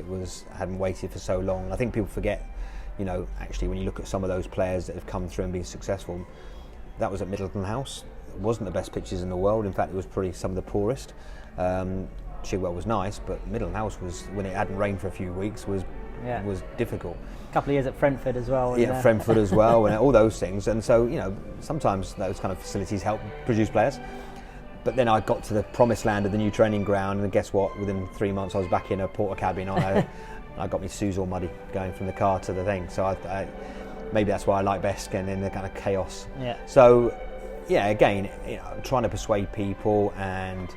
hadn't waited for so long. And I think people forget, actually, when you look at some of those players that have come through and been successful, that was at Middleton House. It wasn't the best pitches in the world. In fact, it was probably some of the poorest. Chigwell was nice, but Middleton House was, when it hadn't rained for a few weeks, was difficult. A couple of years at Brentford as well. Yeah, Brentford as well, and all those things. And so, sometimes those kind of facilities help produce players. But then I got to the promised land of the new training ground, and guess what? Within 3 months, I was back in a porter cabin. I got my shoes all muddy going from the car to the thing. So I maybe that's why I like best, getting in the kind of chaos. Yeah. So, again, trying to persuade people and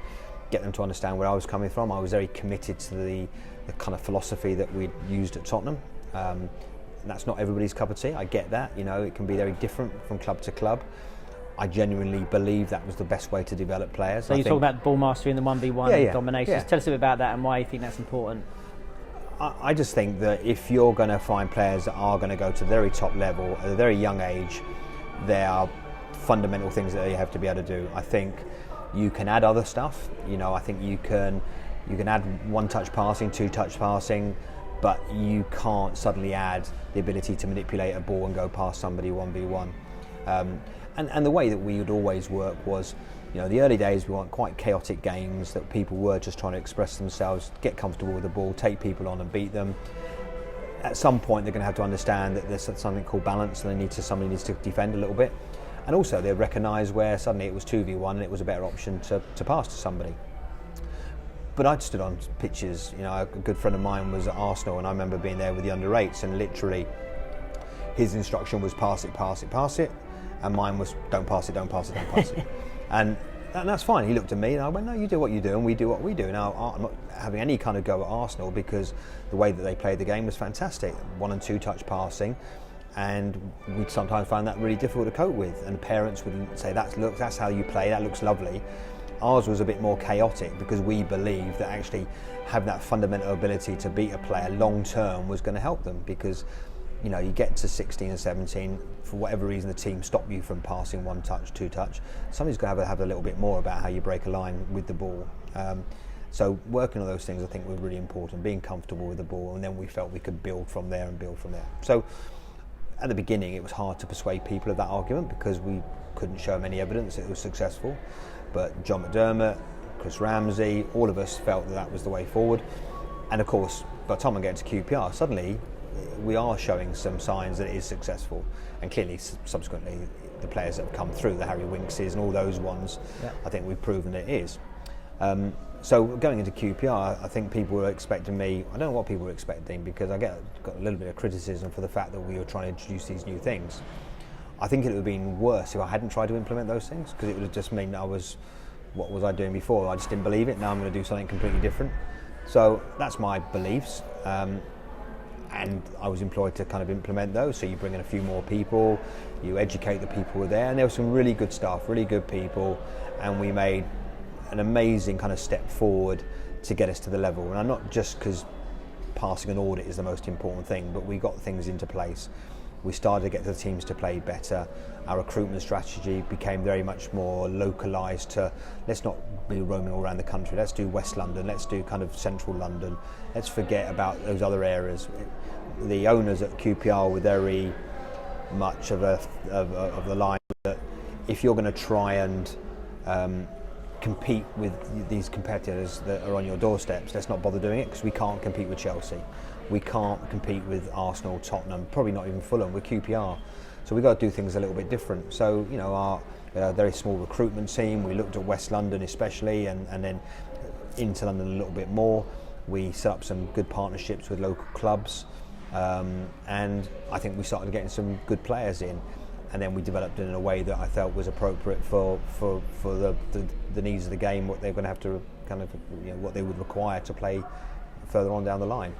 get them to understand where I was coming from. I was very committed to the kind of philosophy that we'd used at Tottenham. That's not everybody's cup of tea. I get that. It can be very different from club to club. I genuinely believe that was the best way to develop players. So you talk about ball mastery and the 1v1 domination. Yeah. Tell us a bit about that and why you think that's important. I just think that if you're going to find players that are going to go to the very top level at a very young age, there are fundamental things that you have to be able to do. I think you can add other stuff. I think you can add one-touch passing, two-touch passing, but you can't suddenly add the ability to manipulate a ball and go past somebody 1v1. And the way that we would always work was, the early days we want quite chaotic games that people were just trying to express themselves, get comfortable with the ball, take people on and beat them. At some point they're going to have to understand that there's something called balance, and somebody needs to defend a little bit. And also they recognise where suddenly it was 2v1 and it was a better option to pass to somebody. But I'd stood on pitches, a good friend of mine was at Arsenal, and I remember being there with the under-8s, and literally his instruction was pass it, pass it, pass it. And mine was don't pass it, don't pass it, don't pass it. And that's fine. He looked at me and I went, no, you do what you do and we do what we do. Now, I'm not having any kind of go at Arsenal, because the way that they played the game was fantastic. 1 and 2 touch passing, and we'd sometimes find that really difficult to cope with. And parents would say, that's how you play, that looks lovely. Ours was a bit more chaotic, because we believed that actually having that fundamental ability to beat a player long term was going to help them, because you get to 16 and 17, for whatever reason the team stop you from passing 1 touch, 2 touch. Somebody's going to have a little bit more about how you break a line with the ball. So working on those things I think were really important, being comfortable with the ball, and then we felt we could build from there. So at the beginning it was hard to persuade people of that argument because we couldn't show them any evidence it was successful. But John McDermott, Chris Ramsey, all of us felt that was the way forward. And of course, by the time I get to QPR, suddenly we are showing some signs that it is successful. And clearly, subsequently, the players that have come through, the Harry Winkses and all those ones, I think we've proven it is. So going into QPR, I think people were expecting me, I don't know what people were expecting, because I got a little bit of criticism for the fact that we were trying to introduce these new things. I think it would have been worse if I hadn't tried to implement those things, because it would have just meant what was I doing before? I just didn't believe it. Now I'm going to do something completely different. So that's my beliefs. And I was employed to kind of implement those. So you bring in a few more people, you educate the people who were there, and there was some really good staff, really good people, and we made an amazing kind of step forward to get us to the level. And I'm not just because passing an audit is the most important thing, but we got things into place. We started to get the teams to play better. Our recruitment strategy became very much more localised to, let's not be roaming all around the country, let's do West London, let's do kind of central London, let's forget about those other areas. The owners at QPR were very much of the line that if you're going to try and compete with these competitors that are on your doorsteps, let's not bother doing it, because we can't compete with Chelsea. We can't compete with Arsenal, Tottenham, probably not even Fulham. We're QPR. So we've got to do things a little bit different. So, you know, our very small recruitment team, we looked at West London especially, and then into London a little bit more. We set up some good partnerships with local clubs, and I think we started getting some good players in. And then we developed it in a way that I felt was appropriate for the needs of the game, what they're going to have to kind of, you know, what they would require to play further on down the line.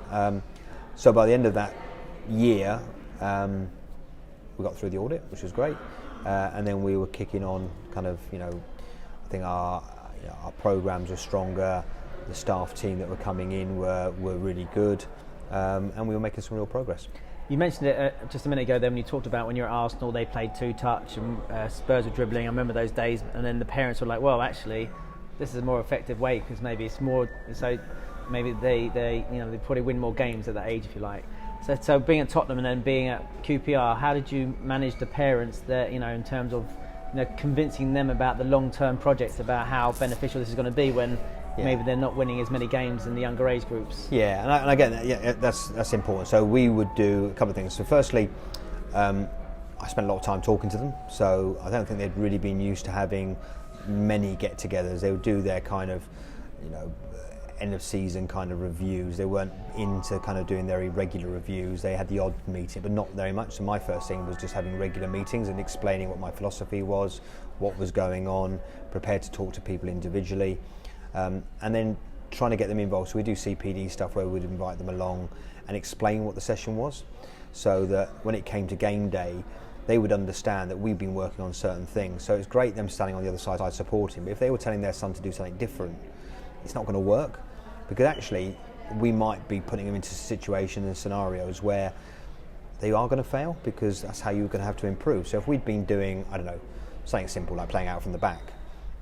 So by the end of that year, we got through the audit, which was great, and then we were kicking on kind of, you know, I think our programs were stronger, the staff team that were coming in were really good, and we were making some real progress. You mentioned it just a minute ago then when you talked about when you were at Arsenal, they played two-touch and Spurs were dribbling. I remember those days, and then the parents were like, well, actually, this is a more effective way because maybe it's more, so maybe they probably win more games at that age, if you like. So being at Tottenham and then being at QPR, how did you manage the parents there, you know, in terms of, you know, convincing them about the long-term projects, about how beneficial this is going to be when maybe they're not winning as many games in the younger age groups? Yeah, and I get that. Yeah, that's important. So we would do a couple of things. So firstly, I spent a lot of time talking to them. So I don't think they'd really been used to having many get-togethers. They would do their kind of, you know, end of season kind of reviews. They weren't into kind of doing their irregular reviews. They had the odd meeting, but not very much. So my first thing was just having regular meetings and explaining what my philosophy was, what was going on, prepared to talk to people individually. And then trying to get them involved. So we do CPD stuff where we'd invite them along and explain what the session was, so that when it came to game day, they would understand that we've been working on certain things. So it's great them standing on the other side supporting, but if they were telling their son to do something different, it's not going to work, because actually we might be putting them into situations and scenarios where they are going to fail, because that's how you're going to have to improve. So if we'd been doing, I don't know, something simple like playing out from the back,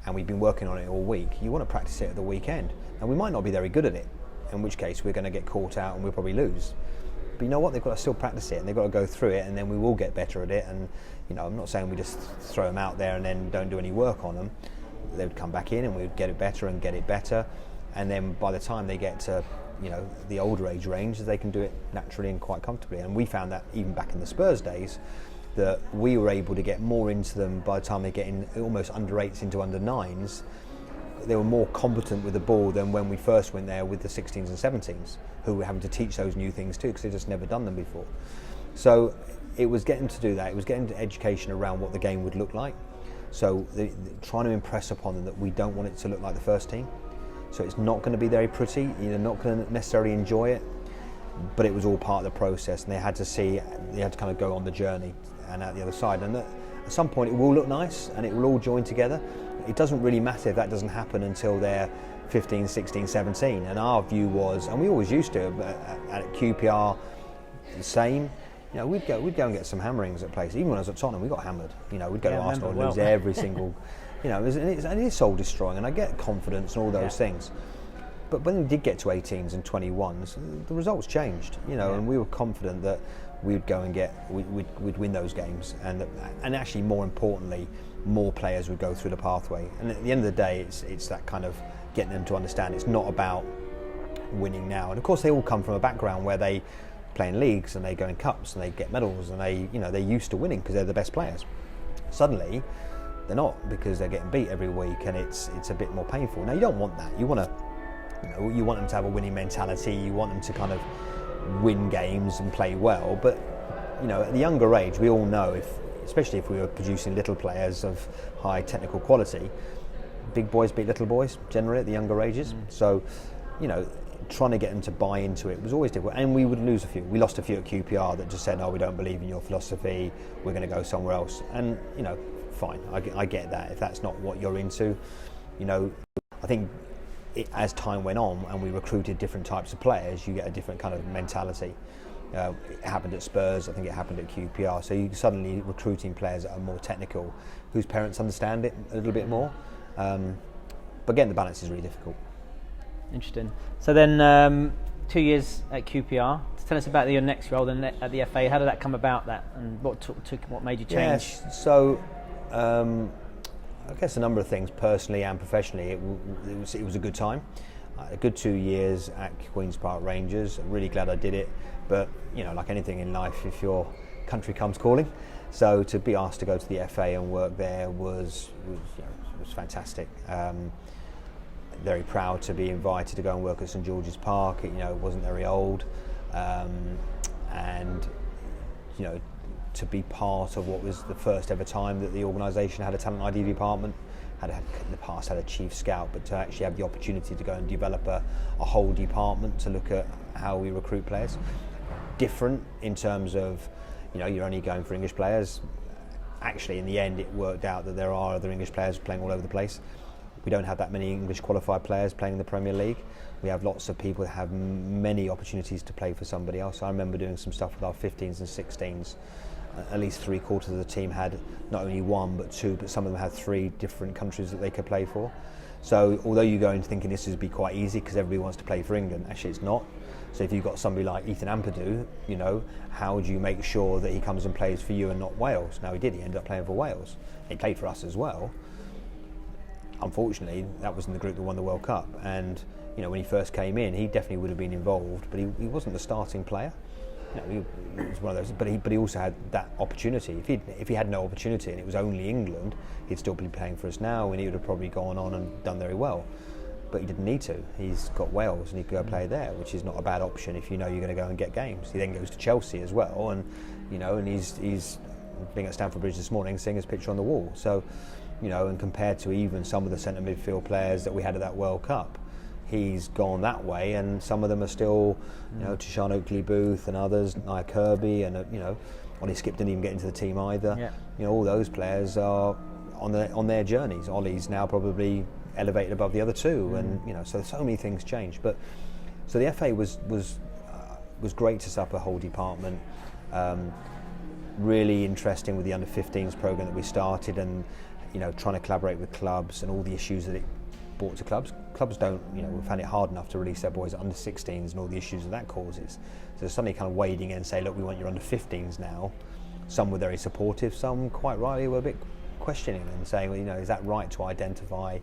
and we've been working on it all week, you want to practice it at the weekend, and we might not be very good at it, in which case we're going to get caught out and we'll probably lose. But you know what, they've got to still practice it, and they've got to go through it, and then we will get better at it. And you know, I'm not saying we just throw them out there and then don't do any work on them. They would come back in and we'd get it better and get it better, and then by the time they get to, you know, the older age range, they can do it naturally and quite comfortably. And we found that even back in the Spurs days, that we were able to get more into them by the time they get in almost under 8s into under 9s. They were more competent with the ball than when we first went there with the 16s and 17s, who were having to teach those new things too, because they'd just never done them before. So it was getting to do that. It was getting to education around what the game would look like. So trying to impress upon them that we don't want it to look like the first team. So it's not going to be very pretty, you're not going to necessarily enjoy it, but it was all part of the process, and they had to kind of go on the journey and out the other side. And at some point it will look nice and it will all join together. It doesn't really matter if that doesn't happen until they're 15, 16, 17. And our view was, and we always used to, but at QPR, the same. You know, we'd go and get some hammerings at places. Even when I was at Tottenham, we got hammered. You know, we'd go to Arsenal and lose every single. You know, and it is soul destroying, and I get confidence and all those things. But when we did get to 18s and 21s, the results changed. You know, and we were confident that we'd go and we'd win those games, and actually more importantly, more players would go through the pathway. And at the end of the day, it's that kind of getting them to understand it's not about winning now. And of course, they all come from a background where they play in leagues and they go in cups and they get medals and they're used to winning because they're the best players. Suddenly, they're not, because they're getting beat every week, and it's a bit more painful. Now, you don't want that. You want them to have a winning mentality. You want them to kind of win games and play well. But at the younger age, we all know, especially if we were producing little players of high technical quality, big boys beat little boys generally at the younger ages. So, trying to get them to buy into it was always difficult, and we would lose a few. We lost a few at QPR that just said, "No, we don't believe in your philosophy. We're going to go somewhere else." And fine, I get that if that's not what you're into. I think as time went on and we recruited different types of players, you get a different kind of mentality. It happened at Spurs, I think it happened at QPR. So you're suddenly recruiting players that are more technical, whose parents understand it a little bit more. But getting the balance is really difficult. Interesting. So then 2 years at QPR. Tell us about your next role then at the FA. How did that come about, and what made you change? Yes, so I guess a number of things, personally and professionally. It was a good time. A good 2 years at Queen's Park Rangers. I'm really glad I did it. But like anything in life, if your country comes calling, so to be asked to go to the FA and work there was fantastic. Very proud to be invited to go and work at St George's Park. It wasn't very old, and to be part of what was the first ever time that the organisation had a talent ID department. In the past had a chief scout, but to actually have the opportunity to go and develop a whole department to look at how we recruit players. Different in terms of, you're only going for English players. Actually, in the end, it worked out that there are other English players playing all over the place. We don't have that many English qualified players playing in the Premier League. We have lots of people that have many opportunities to play for somebody else. I remember doing some stuff with our 15s and 16s. At least 3/4 of the team had not only one but two, but some of them had 3 different countries that they could play for. So although you go in thinking this would be quite easy because everybody wants to play for England, actually it's not. So if you've got somebody like Ethan Ampadu, how do you make sure that he comes and plays for you and not Wales? Now he did, he ended up playing for Wales. He played for us as well. Unfortunately, that was in the group that won the World Cup, and when he first came in, he definitely would have been involved, but he wasn't the starting player. He was one of those, but he also had that opportunity. If he had no opportunity and it was only England, he'd still be playing for us now, and he would have probably gone on and done very well. But he didn't need to. He's got Wales, and he could go play there, which is not a bad option if you're going to go and get games. He then goes to Chelsea as well, and and he's being at Stamford Bridge this morning, seeing his picture on the wall. So, and compared to even some of the centre midfield players that we had at that World Cup, he's gone that way, and some of them are still, Tashan Oakley-Booth and others, Ricahrd, and Ollie Skip didn't even get into the team either. Yeah. All those players are on their journeys. Ollie's now probably elevated above the other two, and so many things changed. But so the FA was great to set up a whole department. Really interesting with the under-15s program that we started, and trying to collaborate with clubs and all the issues that it brought to clubs. Clubs don't, found it hard enough to release their boys at under-16s and all the issues that causes. So suddenly kind of wading in and say, look, we want your under-15s now. Some were very supportive, some quite rightly were a bit questioning and saying, well, is that right to identify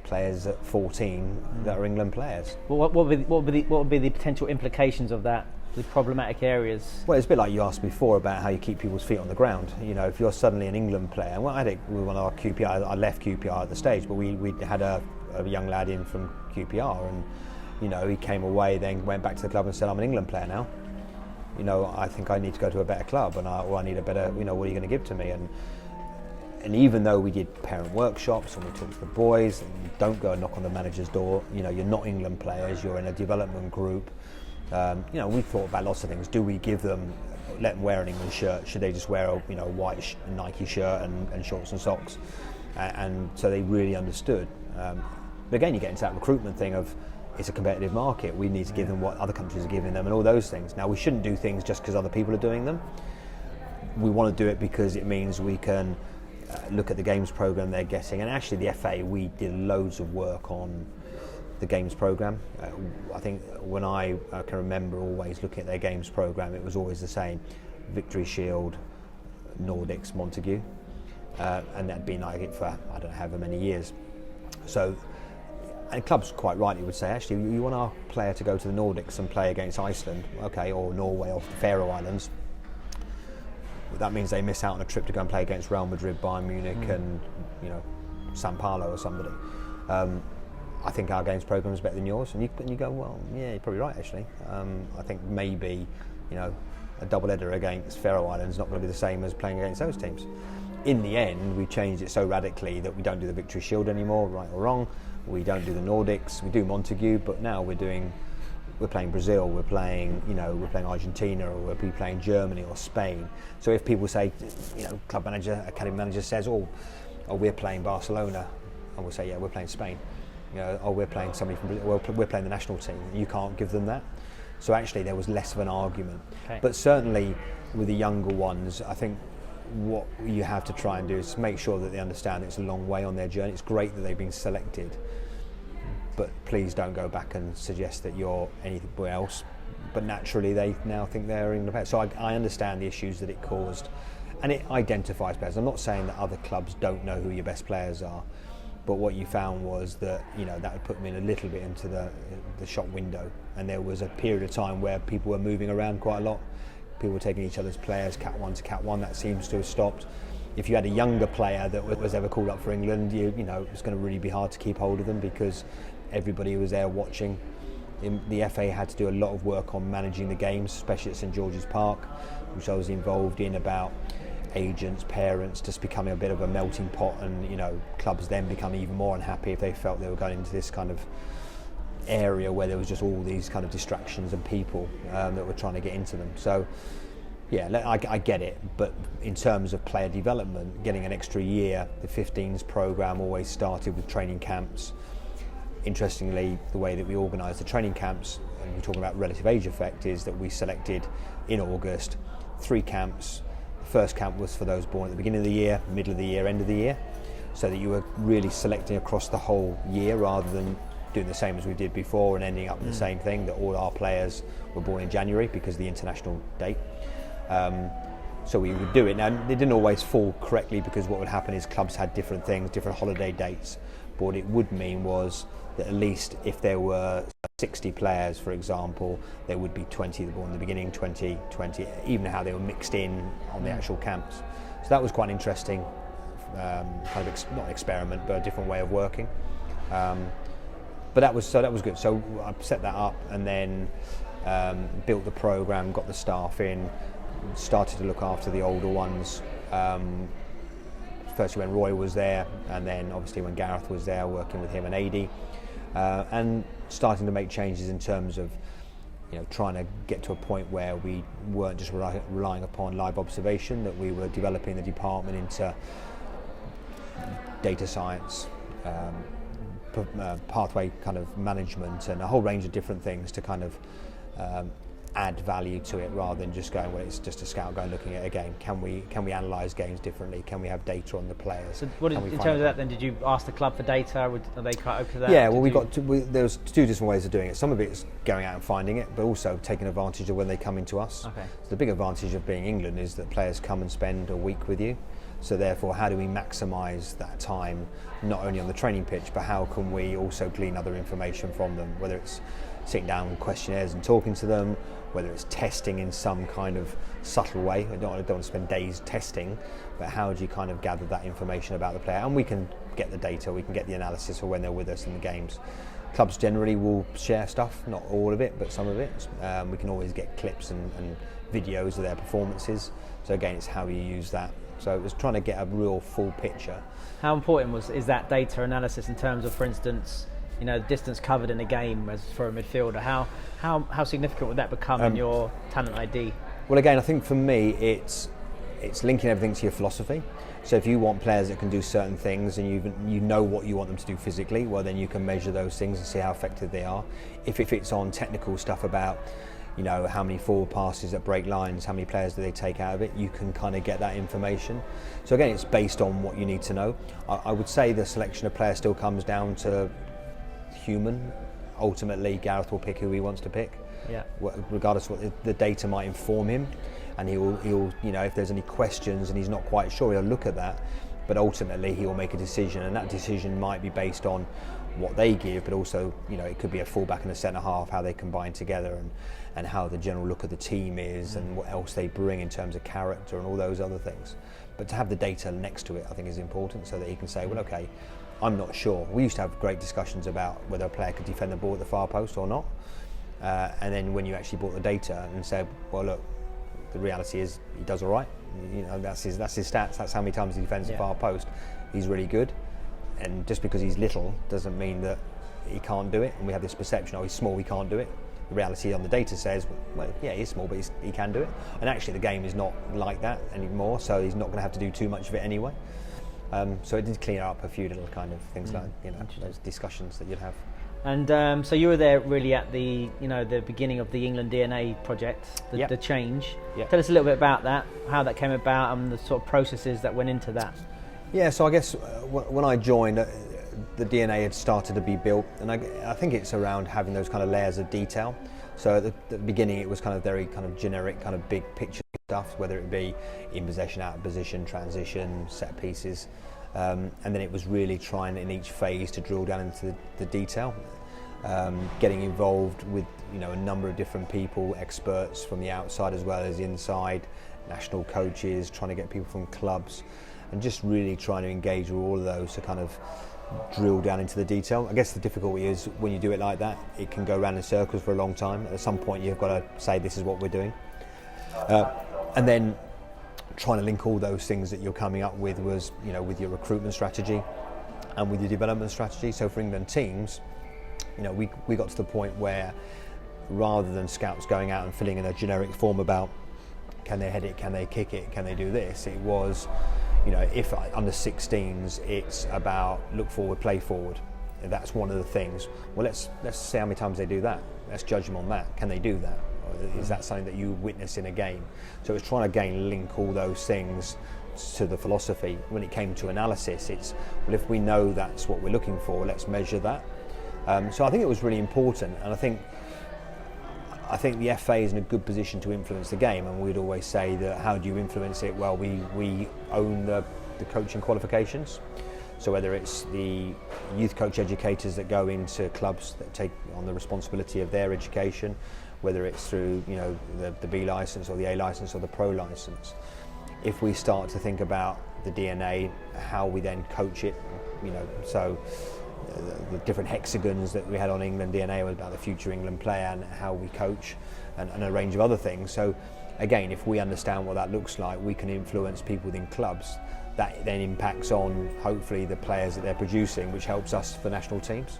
players at 14 that are England players? Well, what would be the potential implications of that? The problematic areas? Well, it's a bit like you asked before about how you keep people's feet on the ground. If you're suddenly an England player, well, I had it with one of our QPR. I left QPR at the stage, but we had a young lad in from QPR, and he came away, then went back to the club and said, I'm an England player now. I think I need to go to a better club, and I need a better. What are you going to give to me? And even though we did parent workshops and we talked to the boys, and you don't go and knock on the manager's door. You're not England players. You're in a development group. We thought about lots of things. Do we give them, let them wear an England shirt? Should they just wear a white Nike shirt and shorts and socks? And so they really understood. But again, you get into that recruitment thing of it's a competitive market. We need to give them what other countries are giving them and all those things. Now, we shouldn't do things just because other people are doing them. We want to do it because it means we can look at the games programme they're getting. And actually, the FA, we did loads of work on the games programme. I think when I can remember always looking at their games programme, it was always the same. Victory Shield, Nordics, Montague, and that'd been like it for I don't know however many years. So, and clubs quite rightly would say, actually, you want our player to go to the Nordics and play against Iceland, okay, or Norway, or the Faroe Islands. That means they miss out on a trip to go and play against Real Madrid, Bayern Munich, and San Paulo or somebody. I think our games programme is better than yours, and you go, well, yeah, you're probably right actually. I think maybe a double header against Faroe Islands is not going to be the same as playing against those teams. In the end, we changed it so radically that we don't do the Victory Shield anymore, right or wrong. We don't do the Nordics. We do Montague, but now we're playing Brazil, we're playing Argentina, or we'll be playing Germany or Spain. So if people say, club manager, academy manager says, oh, we're playing Barcelona, and we'll say, yeah, we're playing Spain. We're playing somebody from Brazil, we're playing the national team. You can't give them that. So actually there was less of an argument. Okay. But certainly with the younger ones, I think what you have to try and do is make sure that they understand it's a long way on their journey. It's great that they've been selected, but please don't go back and suggest that you're anything else. But naturally they now think they're in the past. So I understand the issues that it caused, and it identifies players. I'm not saying that other clubs don't know who your best players are, but what you found was that that would put them in a little bit into the shop window, and there was a period of time where people were moving around quite a lot. People were taking each other's players, Cat 1 to Cat 1. That seems to have stopped. If you had a younger player that was ever called up for England, it was going to really be hard to keep hold of them because everybody was there watching. The FA had to do a lot of work on managing the games, especially at St George's Park, which I was involved in, about agents, parents, just becoming a bit of a melting pot, and clubs then become even more unhappy if they felt they were going into this kind of area where there was just all these kind of distractions and people that were trying to get into them. So yeah, I get it, but in terms of player development, getting an extra year, the 15s programme always started with training camps. Interestingly, the way that we organised the training camps, and we're talking about relative age effect, is that we selected in August 3 camps. The first camp was for those born at the beginning of the year, middle of the year, end of the year, so that you were really selecting across the whole year rather than doing the same as we did before and ending up with the same thing, that all our players were born in January because of the international date. So we would do it. Now, it didn't always fall correctly because what would happen is clubs had different things, different holiday dates. But what it would mean was that at least if there were 60 players, for example, there would be 20 that were born in the beginning, 20, even how they were mixed in on the actual camps. So that was quite an interesting kind of not experiment, but a different way of working. But that was good. So I set that up and then built the programme, got the staff in, started to look after the older ones. Firstly when Roy was there, and then obviously when Gareth was there, working with him and AD, and starting to make changes in terms of trying to get to a point where we weren't just relying upon live observation, that we were developing the department into data science, pathway kind of management, and a whole range of different things to kind of add value to it, rather than just going, well, it's just a scout going looking at a game. Can we analyse games differently? Can we have data on the players? So what in terms of that then, did you ask the club for data? Are they quite open to that? Yeah, well, there was 2 different ways of doing it. Some of it's going out and finding it, but also taking advantage of when they come into us. Okay. So the big advantage of being England is that players come and spend a week with you. So therefore, how do we maximise that time, not only on the training pitch, but how can we also glean other information from them, whether it's sitting down with questionnaires and talking to them, whether it's testing in some kind of subtle way. I don't want to spend days testing, but how do you kind of gather that information about the player? And we can get the data, we can get the analysis for when they're with us in the games. Clubs generally will share stuff, not all of it, but some of it. We can always get clips and videos of their performances. So again, it's how you use that. So it was trying to get a real full picture. How important is that data analysis in terms of, for instance, distance covered in a game as for a midfielder? How significant would that become in your talent ID? Well, again, I think for me it's linking everything to your philosophy. So if you want players that can do certain things and you know what you want them to do physically, well then you can measure those things and see how effective they are. If it's on technical stuff about how many forward passes that break lines, how many players do they take out of it, you can kind of get that information. So again, it's based on what you need to know. I would say the selection of players still comes down to human. Ultimately, Gareth will pick who he wants to pick, regardless of what the data might inform him. and he'll if there's any questions and he's not quite sure, he'll look at that, but ultimately he will make a decision, and that decision might be based on what they give, but also it could be a fullback and a centre half, how they combine together, and how the general look of the team is, and what else they bring in terms of character and all those other things. But to have the data next to it, I think, is important, so that he can say, well, okay, I'm not sure. We used to have great discussions about whether a player could defend the ball at the far post or not, and then when you actually brought the data and said, well, look, the reality is he does all right. That's his stats. That's how many times he defends the far post. He's really good, and just because he's little doesn't mean that he can't do it. And we have this perception, oh, he's small, he can't do it. The reality on the data says, well, yeah, he's small, but he can do it. And actually, the game is not like that anymore, so he's not going to have to do too much of it anyway. So it did clean up a few little kind of things like those discussions that you'd have. And so you were there really at the the beginning of the England DNA project, the change. Yep. Tell us a little bit about that, how that came about, and the sort of processes that went into that. Yeah, so I guess when I joined, the DNA had started to be built, and I think it's around having those kind of layers of detail. So at the beginning, it was kind of very kind of generic, kind of big picture stuff, whether it be in possession, out of position, transition, set pieces. And then it was really trying in each phase to drill down into the detail, getting involved with a number of different people, experts from the outside as well as inside, national coaches, trying to get people from clubs, and just really trying to engage with all of those to kind of drill down into the detail. I guess the difficulty is when you do it like that, it can go around in circles for a long time. At some point you've got to say, this is what we're doing, and then trying to link all those things that you're coming up with was, with your recruitment strategy and with your development strategy. So for England teams, we got to the point where rather than scouts going out and filling in a generic form about can they head it, can they kick it, can they do this, it was, if under 16s, it's about look forward, play forward. That's one of the things. Well, let's see how many times they do that. Let's judge them on that. Can they do that? Is that something that you witness in a game? So it's trying to link all those things to the philosophy. When it came to analysis, it's, well, if we know that's what we're looking for, let's measure that. So I think it was really important, and I think the FA is in a good position to influence the game, and we'd always say that how do you influence it? Well, we own the coaching qualifications. So whether it's the youth coach educators that go into clubs that take on the responsibility of their education, whether it's through the B licence or the A licence or the Pro licence, if we start to think about the DNA, how we then coach it, so the different hexagons that we had on England DNA was about the future England player and how we coach, and a range of other things. So again, if we understand what that looks like, we can influence people within clubs. That then impacts on hopefully the players that they're producing, which helps us for national teams.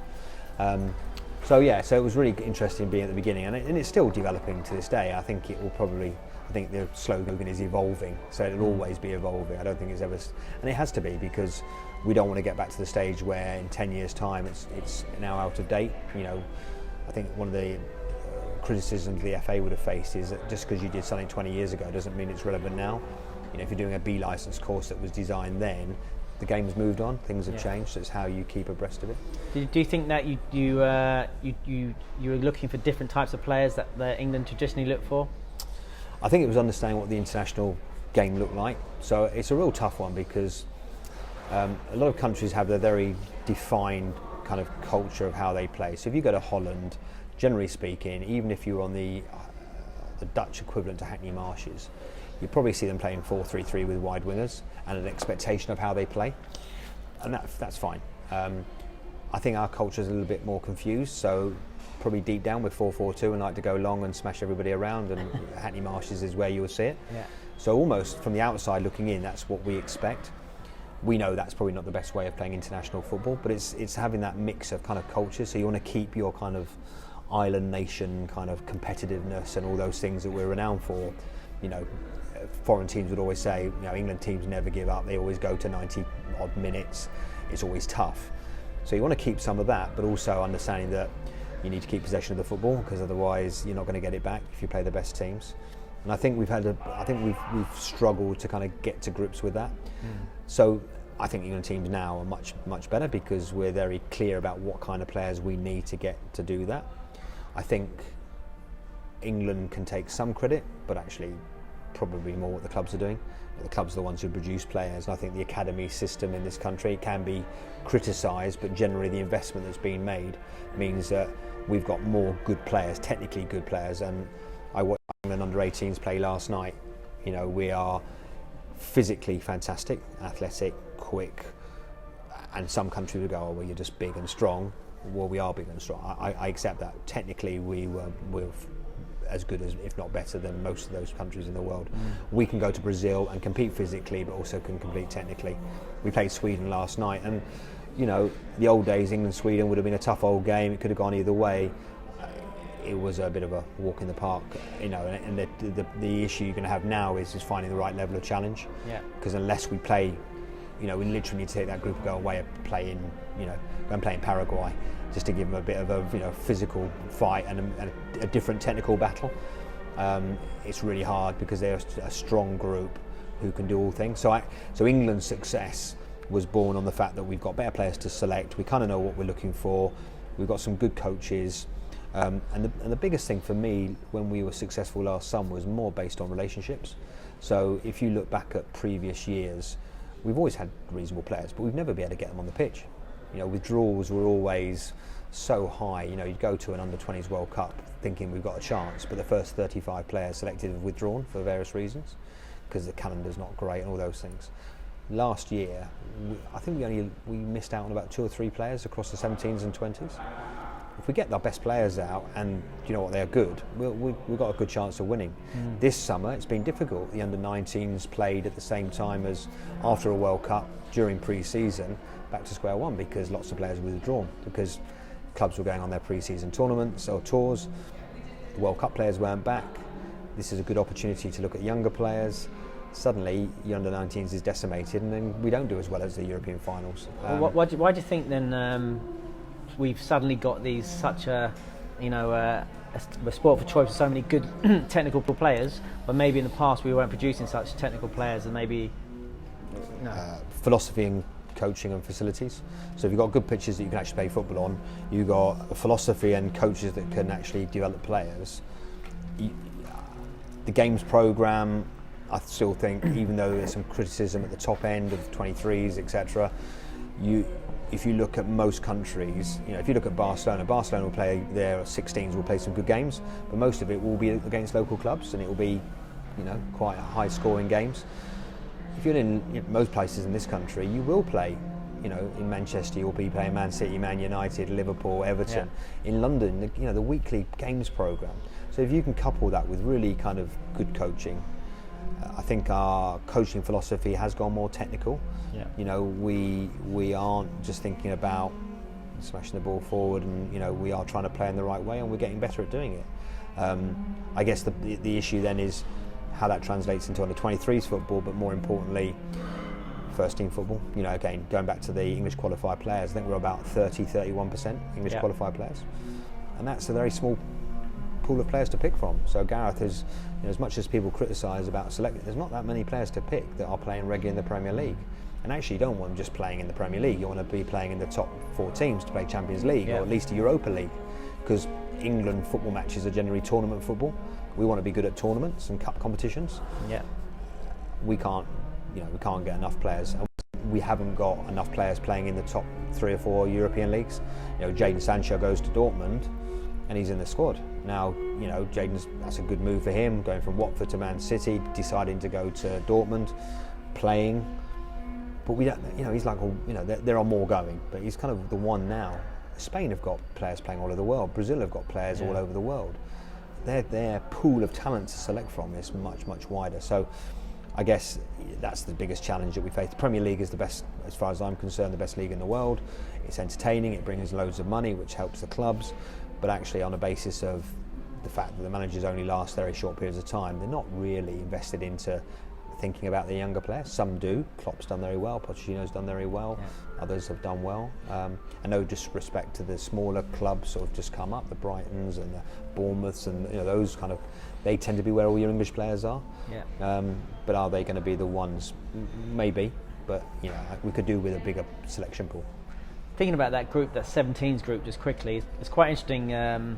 So it was really interesting being at the beginning, and it's still developing to this day. I think the slogan is evolving, so it'll always be evolving. I don't think it's ever, and it has to be, because we don't want to get back to the stage where in 10 years' time it's now out of date. I think one of the criticisms the FA would have faced is that just because you did something 20 years ago doesn't mean it's relevant now. If you're doing a B licence course that was designed then, the game's moved on, things have changed, so it's how you keep abreast of it. Do you think that you were looking for different types of players that England traditionally looked for? I think it was understanding what the international game looked like. So it's a real tough one, because a lot of countries have their very defined kind of culture of how they play. So if you go to Holland, generally speaking, even if you're on the Dutch equivalent to Hackney Marshes, you probably see them playing 4-3-3 with wide wingers and an expectation of how they play, and that's fine. I think our culture is a little bit more confused, so probably deep down we're 4-4-2 and like to go long and smash everybody around, and Hackney Marshes is where you will see it. Yeah. So almost from the outside looking in, that's what we expect. We know that's probably not the best way of playing international football, but it's having that mix of kind of cultures. So you want to keep your kind of island nation kind of competitiveness and all those things that we're renowned for. Foreign teams would always say, England teams never give up. They always go to 90 odd minutes. It's always tough. So you want to keep some of that, but also understanding that you need to keep possession of the football, because otherwise you're not going to get it back if you play the best teams. And I think we've struggled to kind of get to grips with that. So I think England teams now are much better, because we're very clear about what kind of players we need to get to do that. I think England can take some credit, but actually probably more what the clubs are doing. The clubs are the ones who produce players, and I think the academy system in this country can be criticised, but generally the investment that's been made means that we've got more good players, technically good players. And I watched England under-18s play last night. You know, we are physically fantastic, athletic, quick, and some countries would go, oh well, you're just big and strong. Well, we are big and strong. I accept that. Technically we're as good as, if not better than, most of those countries in the world. We can go to Brazil and compete physically, but also can compete technically. We played Sweden last night, and you know, the old days, England-Sweden would have been a tough old game. It could have gone either way. It was a bit of a walk in the park, you know. And the issue you're going to have now is finding the right level of challenge. Yeah. Because unless we play, you know, we literally need to take that group and go away and play in, you know, go and play in Paraguay, just to give them a bit of a, you know, physical fight and a different technical battle. It's really hard because they're a strong group who can do all things. So England's success was born on the fact that we've got better players to select. We kind of know what we're looking for. We've got some good coaches. And the biggest thing for me when we were successful last summer was more based on relationships. So if you look back at previous years, we've always had reasonable players, but we've never been able to get them on the pitch. You know, withdrawals were always so high. You know, you'd go to an under-20s World Cup thinking we've got a chance, but the first 35 players selected have withdrawn for various reasons, because the calendar's not great and all those things. Last year, I think we missed out on about 2 or 3 players across the 17s and 20s. If we get our best players out, and you know what, they're good, we've got a good chance of winning. This summer it's been difficult. The under-19s played at the same time as after a World Cup during pre-season, back to square one, because lots of players were withdrawn because clubs were going on their pre-season tournaments or tours. The World Cup players weren't back. This is a good opportunity to look at younger players. Suddenly your under-19s is decimated, and then we don't do as well as the European finals. Why do you think then we've suddenly got such a sport for choice with so many good technical players, but maybe in the past we weren't producing such technical players, and maybe philosophy and coaching and facilities. So if you've got good pitches that you can actually play football on, you've got a philosophy and coaches that can actually develop players. The games programme, I still think, even though there's some criticism at the top end of 23s, etc., if you look at most countries, you know, if you look at Barcelona will play their 16s, will play some good games, but most of it will be against local clubs, and it will be, you know, quite high-scoring games. If you're in most places in this country, you will play, you know, in Manchester you'll be playing Man City, Man United, Liverpool, Everton. Yeah. In London, you know, the weekly games programme. So if you can couple that with really kind of good coaching, I think our coaching philosophy has gone more technical. Yeah. You know, we aren't just thinking about smashing the ball forward, and you know, we are trying to play in the right way, and we're getting better at doing it. I guess the issue then is how that translates into under 23s football, but more importantly, first team football. You know, again, going back to the English qualified players, I think we're about 31% English qualified players, and that's a very small pool of players to pick from. So Gareth is, you know, as much as people criticise about selecting, there's not that many players to pick that are playing regularly in the Premier League. And actually, you don't want them just playing in the Premier League. You want to be playing in the top 4 teams to play Champions League, or at least a Europa League, because England football matches are generally tournament football. We want to be good at tournaments and cup competitions. Yeah, we can't get enough players. We haven't got enough players playing in the top 3 or 4 European leagues. You know, Jadon Sancho goes to Dortmund, and he's in the squad. Now, you know, that's a good move for him, going from Watford to Man City, deciding to go to Dortmund, playing. But we don't, you know, he's like, you know, there are more going, but he's kind of the one now. Spain have got players playing all over the world. Brazil have got players all over the world. Their pool of talent to select from is much, much wider. So I guess that's the biggest challenge that we face. The Premier League is the best, as far as I'm concerned, the best league in the world. It's entertaining, it brings loads of money, which helps the clubs, but actually on the basis of the fact that the managers only last very short periods of time, they're not really invested into thinking about the younger players. Some do. Klopp's done very well, Pochettino's done very well, others have done well. And no disrespect to the smaller clubs sort of just come up, the Brightons and the Bournemouths, and you know, those kind of, they tend to be where all your English players are. But are they going to be the ones? Maybe, but you know, we could do with a bigger selection pool. Thinking about that group, that 17s group, just quickly, it's quite interesting.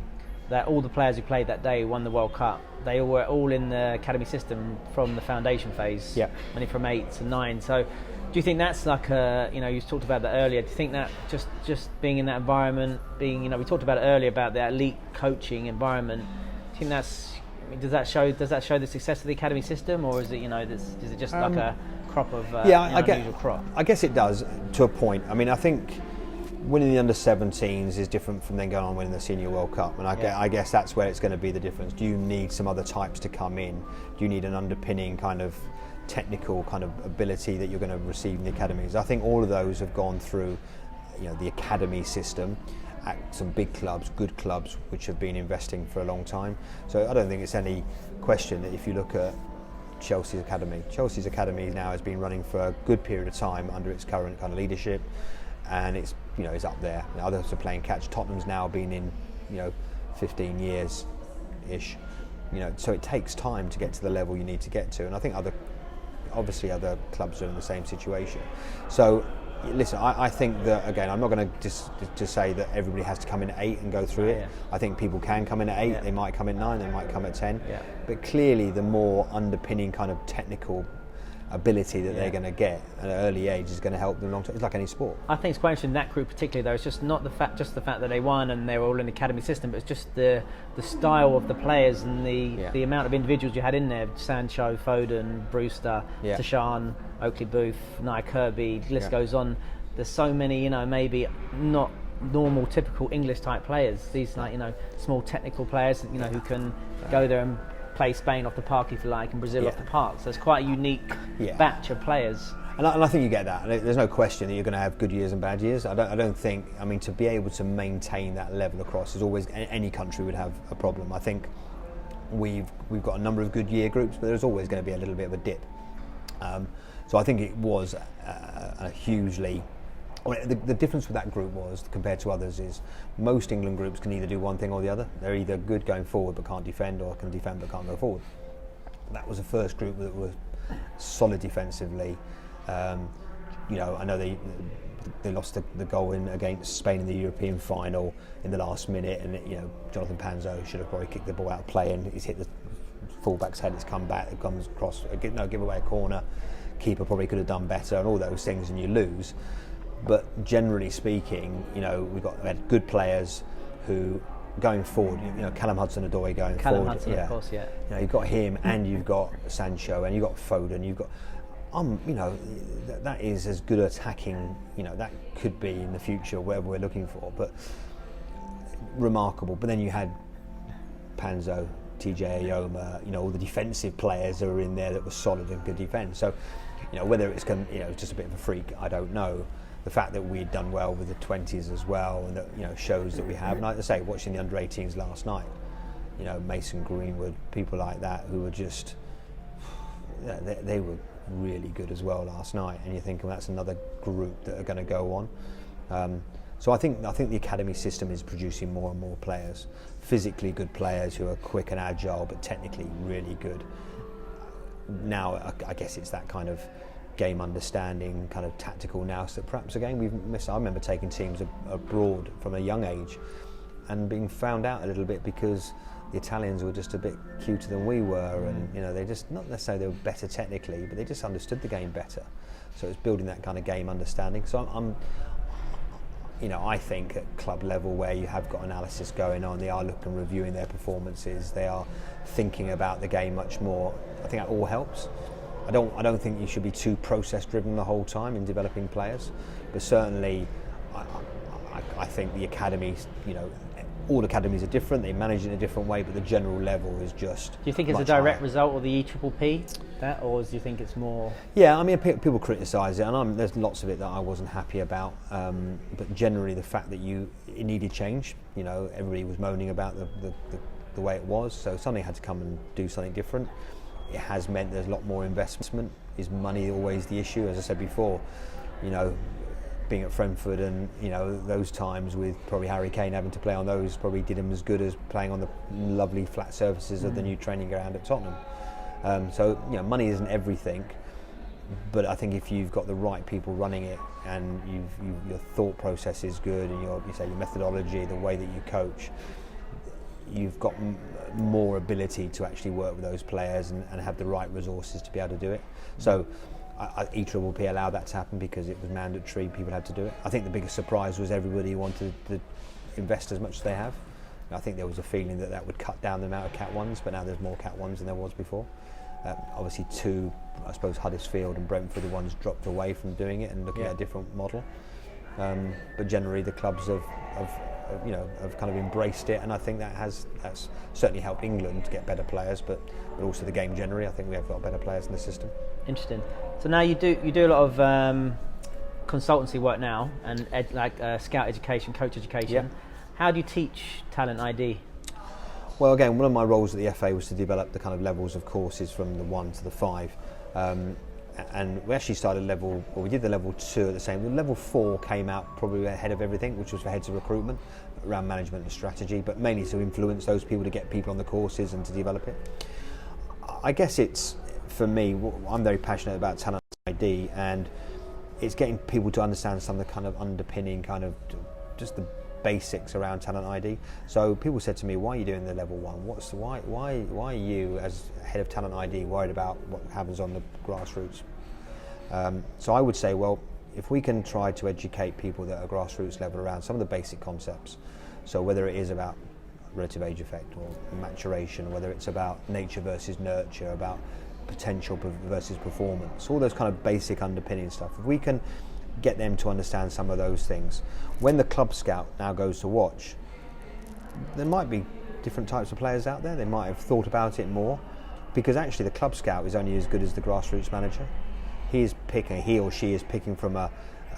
that all the players who played that day won the World Cup. They all were all in the academy system from the foundation phase, only from 8 to 9. So, do you think that's like a, you talked about that earlier? Do you think that just being in that environment, we talked about it earlier about the elite coaching environment. Do you think that's, does that show the success of the academy system, or is it, is it just like a crop of unusual crop? I guess it does to a point. I mean, I think winning the under-17s is different from then going on winning the Senior World Cup, and I guess that's where it's going to be the difference. Do you need some other types to come in? Do you need an underpinning kind of technical kind of ability that you're going to receive in the academies? I think all of those have gone through, the academy system at some big clubs, good clubs, which have been investing for a long time. So I don't think it's any question that if you look at Chelsea's academy now has been running for a good period of time under its current kind of leadership, and it's it's up there. Others are playing catch. Tottenham's now been in 15 years ish, so it takes time to get to the level you need to get to, and I think other clubs are in the same situation. So listen, I think that, again, I'm not going to just say that everybody has to come in at 8 and go through it. I think people can come in at 8, they might come at 9, they might come at 10, but clearly the more underpinning kind of technical ability that they're going to get at an early age is going to help them long term. It's like any sport. I think it's quite interesting in that group particularly, though. It's just not the fact that they won and they were all in the academy system, but it's just the style of the players and the amount of individuals you had in there: Sancho, Foden, Brewster, Tashan, Oakley Booth, Nia Kirby. The list goes on. There's so many, maybe not normal, typical English type players. These small technical players, who can go there and play Spain off the park, if you like, and Brazil off the park. So it's quite a unique batch of players. And I think you get that. There's no question that you're going to have good years and bad years. I don't think, to be able to maintain that level across is always, any country would have a problem. I think we've got a number of good year groups, but there's always going to be a little bit of a dip. So I think it was a hugely... The difference with that group was, compared to others, is most England groups can either do one thing or the other. They're either good going forward but can't defend, or can defend but can't go forward. That was the first group that was solid defensively. I know they lost the goal against Spain in the European final in the last minute, and Jonathan Panzo should have probably kicked the ball out of play, and he's hit the fullback's head. It's come back, it comes across, give away a corner. Keeper probably could have done better, and all those things, and you lose. But generally speaking, we had good players who, going forward, Callum Hudson-Odoi going Callum forward. Hudson, of course, you've got him, and you've got Sancho, and you've got Foden. You've got, that is as good attacking. That could be in the future, whatever we're looking for. But remarkable. But then you had Panzo, TJ Ayoma. All the defensive players that were in there that were solid and could defend. So, whether it's just a bit of a freak, I don't know. The fact that we'd done well with the 20s as well, and that shows that we have. And like I say, watching the under-18s last night, Mason Greenwood, people like that who were just, they were really good as well last night. And you're thinking, well, that's another group that are going to go on. So I think the academy system is producing more and more players, physically good players who are quick and agile, but technically really good. Now I guess it's that kind of game understanding, kind of tactical nous that perhaps again we've missed. I remember taking teams abroad from a young age and being found out a little bit because the Italians were just a bit cuter than we were, and they just, not necessarily they were better technically, but they just understood the game better. So it's building that kind of game understanding. So I think at club level, where you have got analysis going on, they are looking, reviewing their performances, they are thinking about the game much more. I think that all helps. I don't think you should be too process driven the whole time in developing players, but certainly I think the academies, all academies are different, they manage it in a different way, but the general level is just. Do you think it's a direct result of the EPPP, or do you think it's more? Yeah, people criticise it, and there's lots of it that I wasn't happy about, but generally the fact that it needed change. Everybody was moaning about the way it was, so something had to come and do something different. It has meant there's a lot more investment. Is money always the issue? As I said before, being at Brentford and those times with probably Harry Kane having to play on those probably did him as good as playing on the lovely flat surfaces of the new training ground at Tottenham. So money isn't everything, but I think if you've got the right people running it and your thought process is good and your methodology, the way that you coach, you've got more ability to actually work with those players and have the right resources to be able to do it. So EWP allowed that to happen because it was mandatory, people had to do it. I think the biggest surprise was everybody wanted to invest as much as they have. I think there was a feeling that would cut down the amount of Cat 1s, but now there's more Cat 1s than there was before. Obviously two, I suppose Huddersfield and Brentford, the ones dropped away from doing it and looking at a different model. But generally the clubs have kind of embraced it, and I think that's certainly helped England to get better players, but also the game generally. I think we have got better players in the system. Interesting. So now you do a lot of consultancy work now, and scout education, coach education. Yeah. How do you teach talent ID? Well, again, one of my roles at the FA was to develop the kind of levels of courses from the 1 to the 5. And we actually started we did the level 2 at the same. The level 4 came out probably ahead of everything, which was for heads of recruitment, around management and strategy, but mainly to influence those people, to get people on the courses and to develop it. I guess it's, for me, I'm very passionate about talent ID, and it's getting people to understand some of the kind of underpinning, kind of just the basics around talent ID. So people said to me, why are you doing the level 1? Why are you, as head of talent ID, worried about what happens on the grassroots? So I would say, well, if we can try to educate people that are grassroots level around some of the basic concepts, so whether it is about relative age effect or maturation, whether it's about nature versus nurture, about potential versus performance, all those kind of basic underpinning stuff, if we can get them to understand some of those things, when the club scout now goes to watch, there might be different types of players out there. They might have thought about it more, because actually the club scout is only as good as the grassroots manager. He or she is picking from a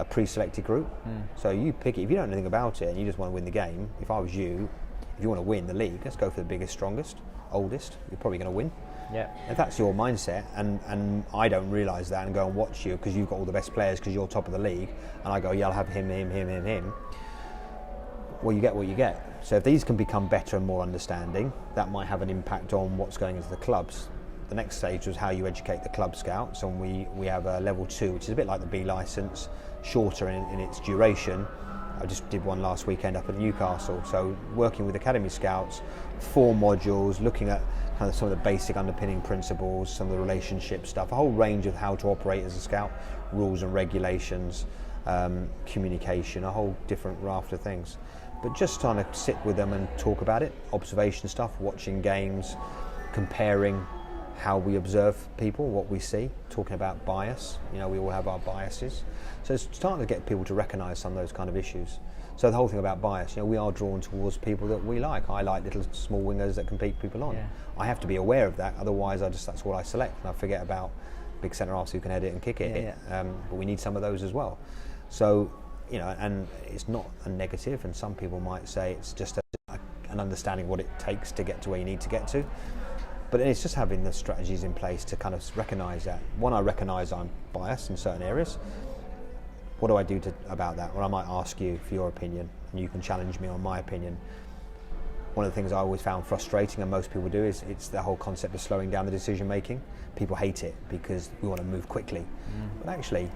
pre-selected group. So you pick it. If you don't know anything about it and you just want to win the game, if I was you, if you want to win the league, let's go for the biggest, strongest, oldest. You're probably going to win. Yeah. If that's your mindset, and I don't realise that and go and watch you because you've got all the best players because you're top of the league, and I go, yeah, I'll have him, well, you get what you get. So if these can become better and more understanding, that might have an impact on what's going into the clubs. The next stage was how you educate the club scouts, and we have a level 2, which is a bit like the B licence, shorter in its duration. I just did one last weekend up at Newcastle, so working with Academy scouts, 4 modules, looking at kind of some of the basic underpinning principles, some of the relationship stuff, a whole range of how to operate as a scout, rules and regulations, communication, a whole different raft of things. But just trying to sit with them and talk about it, observation stuff, watching games, comparing how we observe people, what we see, talking about bias. We all have our biases. So it's starting to get people to recognise some of those kind of issues. So the whole thing about bias, we are drawn towards people that we like. I like little small wingers that can beat people on. Yeah. I have to be aware of that, otherwise that's what I select, and I forget about big centre-halves who can head it and kick it. Yeah. But we need some of those as well. So, and it's not a negative, and some people might say it's just an understanding what it takes to get to where you need to get to. But it's just having the strategies in place to kind of recognise that. One, I recognise I'm biased in certain areas. What do I do about that? Or I might ask you for your opinion, and you can challenge me on my opinion. One of the things I always found frustrating, and most people do, is it's the whole concept of slowing down the decision making. People hate it because we want to move quickly. But actually,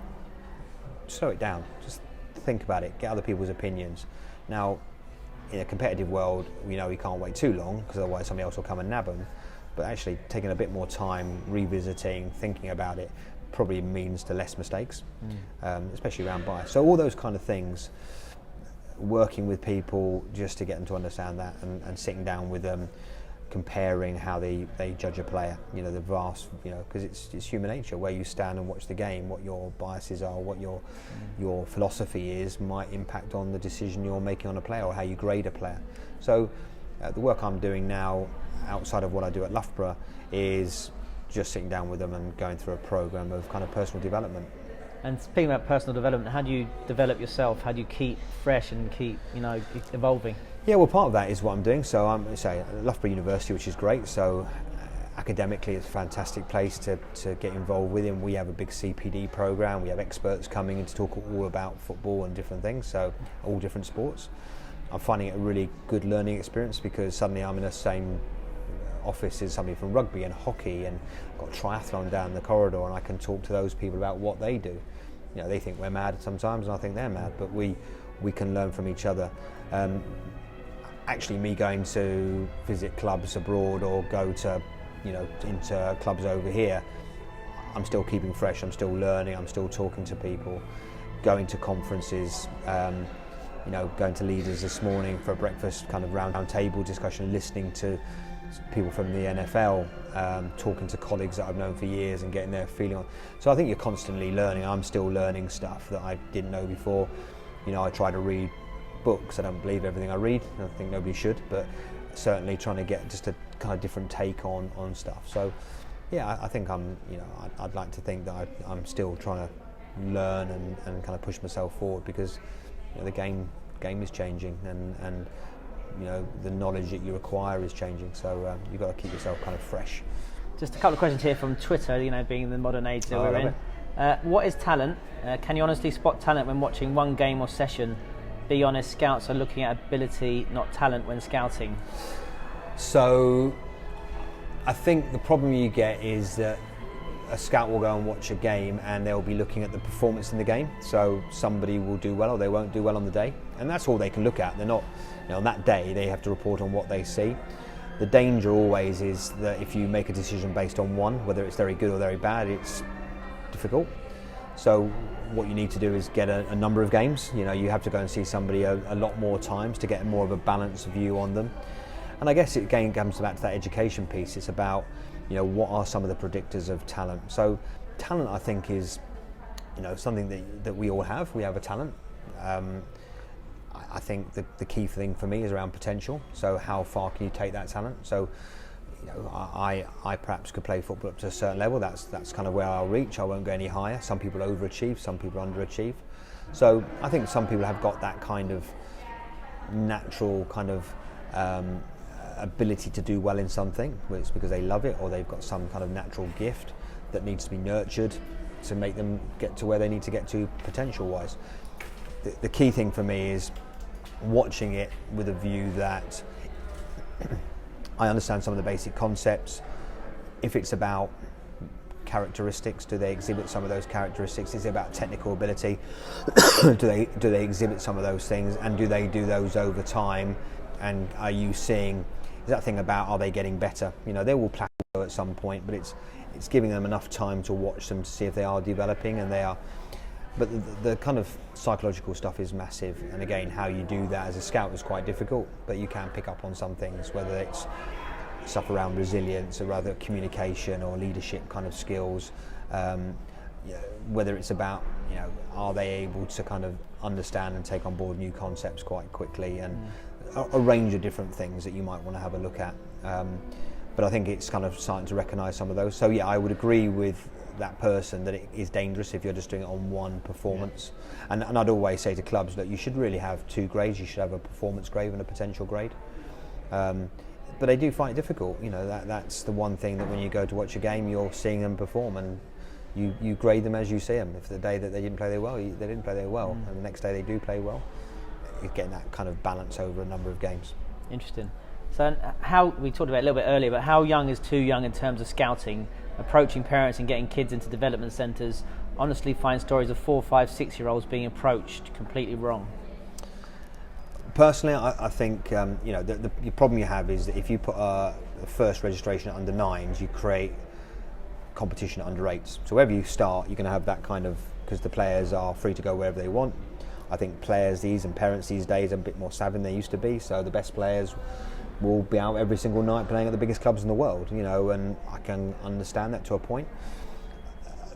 slow it down. Just think about it. Get other people's opinions. Now, in a competitive world, we know we can't wait too long because otherwise somebody else will come and nab them. But actually taking a bit more time, revisiting, thinking about it, probably means to less mistakes, especially around bias. So all those kind of things, working with people just to get them to understand that, and sitting down with them, comparing how they judge a player, the vast, because it's human nature, where you stand and watch the game, what your biases are, what your philosophy is, might impact on the decision you're making on a player or how you grade a player. So the work I'm doing now, outside of what I do at Loughborough, is just sitting down with them and going through a programme of kind of personal development. And speaking about personal development, how do you develop yourself? How do you keep fresh and keep evolving? Yeah, well, part of that is what I'm doing. So I'm at Loughborough University, which is great. So academically, it's a fantastic place to get involved with. And we have a big CPD programme. We have experts coming in to talk all about football and different things, so all different sports. I'm finding it a really good learning experience because suddenly I'm in the same office as somebody from rugby and hockey, and got triathlon down the corridor, and I can talk to those people about what they do. They think we're mad sometimes, and I think they're mad, but we can learn from each other. actually me going to visit clubs abroad or go to, into clubs over here, I'm still keeping fresh, I'm still learning, I'm still talking to people, going to conferences, going to leaders this morning for a breakfast kind of round table discussion, listening to people from the NFL, talking to colleagues that I've known for years and getting their feeling on. So I think you're constantly learning. I'm still learning stuff that I didn't know before. I try to read books. I don't believe everything I read. I think nobody should, but certainly trying to get just a kind of different take on stuff. So yeah, I think I'd like to think that I'm still trying to learn and kind of push myself forward, because the game is changing, and the knowledge that you require is changing, so you've got to keep yourself kind of fresh. Just a couple of questions here from Twitter, being the modern age that we're in. What is talent? Can you honestly spot talent when watching one game or session? Be honest, scouts are looking at ability, not talent, when scouting. So I think the problem you get is that a scout will go and watch a game and they'll be looking at the performance in the game. So somebody will do well or they won't do well on the day, and that's all they can look at. They're not, on that day they have to report on what they see. The danger always is that if you make a decision based on one, whether it's very good or very bad, it's difficult. So what you need to do is get a number of games. You have to go and see somebody a lot more times to get more of a balanced view on them. And I guess it again comes back to that education piece. It's about what are some of the predictors of talent. So talent, I think, is something that we all have. We have a talent. I think the key thing for me is around potential. So how far can you take that talent? So I perhaps could play football up to a certain level. That's kind of where I'll reach. I won't go any higher. Some people overachieve, some people underachieve. So I think some people have got that kind of natural kind of ability to do well in something, whether it's because they love it or they've got some kind of natural gift that needs to be nurtured to make them get to where they need to get to potential-wise. The key thing for me is watching it with a view that I understand some of the basic concepts. If it's about characteristics, do they exhibit some of those characteristics? Is it about technical ability? do they exhibit some of those things, and do they do those over time? And are you seeing, is that thing about, are they getting better? They will plateau at some point, but it's giving them enough time to watch them to see if they are developing, and they are. But the kind of psychological stuff is massive, and again, how you do that as a scout is quite difficult, but you can pick up on some things, whether it's stuff around resilience or rather communication or leadership kind of skills, whether it's about, are they able to kind of understand and take on board new concepts quite quickly, and a range of different things that you might want to have a look at. But I think it's kind of starting to recognise some of those. So yeah, I would agree with that person that it is dangerous if you're just doing it on one performance. And I'd always say to clubs that you should really have two grades. You should have a performance grade and a potential grade. But they do find it difficult. That's the one thing that when you go to watch a game, you're seeing them perform, and you grade them as you see them. If the day that they didn't play very well, they didn't play very well, and the next day they do play well. You're getting that kind of balance over a number of games. Interesting. So how, we talked about it a little bit earlier, but how young is too young in terms of scouting, approaching parents and getting kids into development centres? Honestly find stories of 4, 5, 6-year-olds being approached completely wrong. Personally, I think the problem you have is that if you put a first registration at under 9s, you create competition at under 8s. So wherever you start, you're going to have that kind of, because the players are free to go wherever they want. I think players and parents these days are a bit more savvy than they used to be, so the best players will be out every single night playing at the biggest clubs in the world, and I can understand that to a point.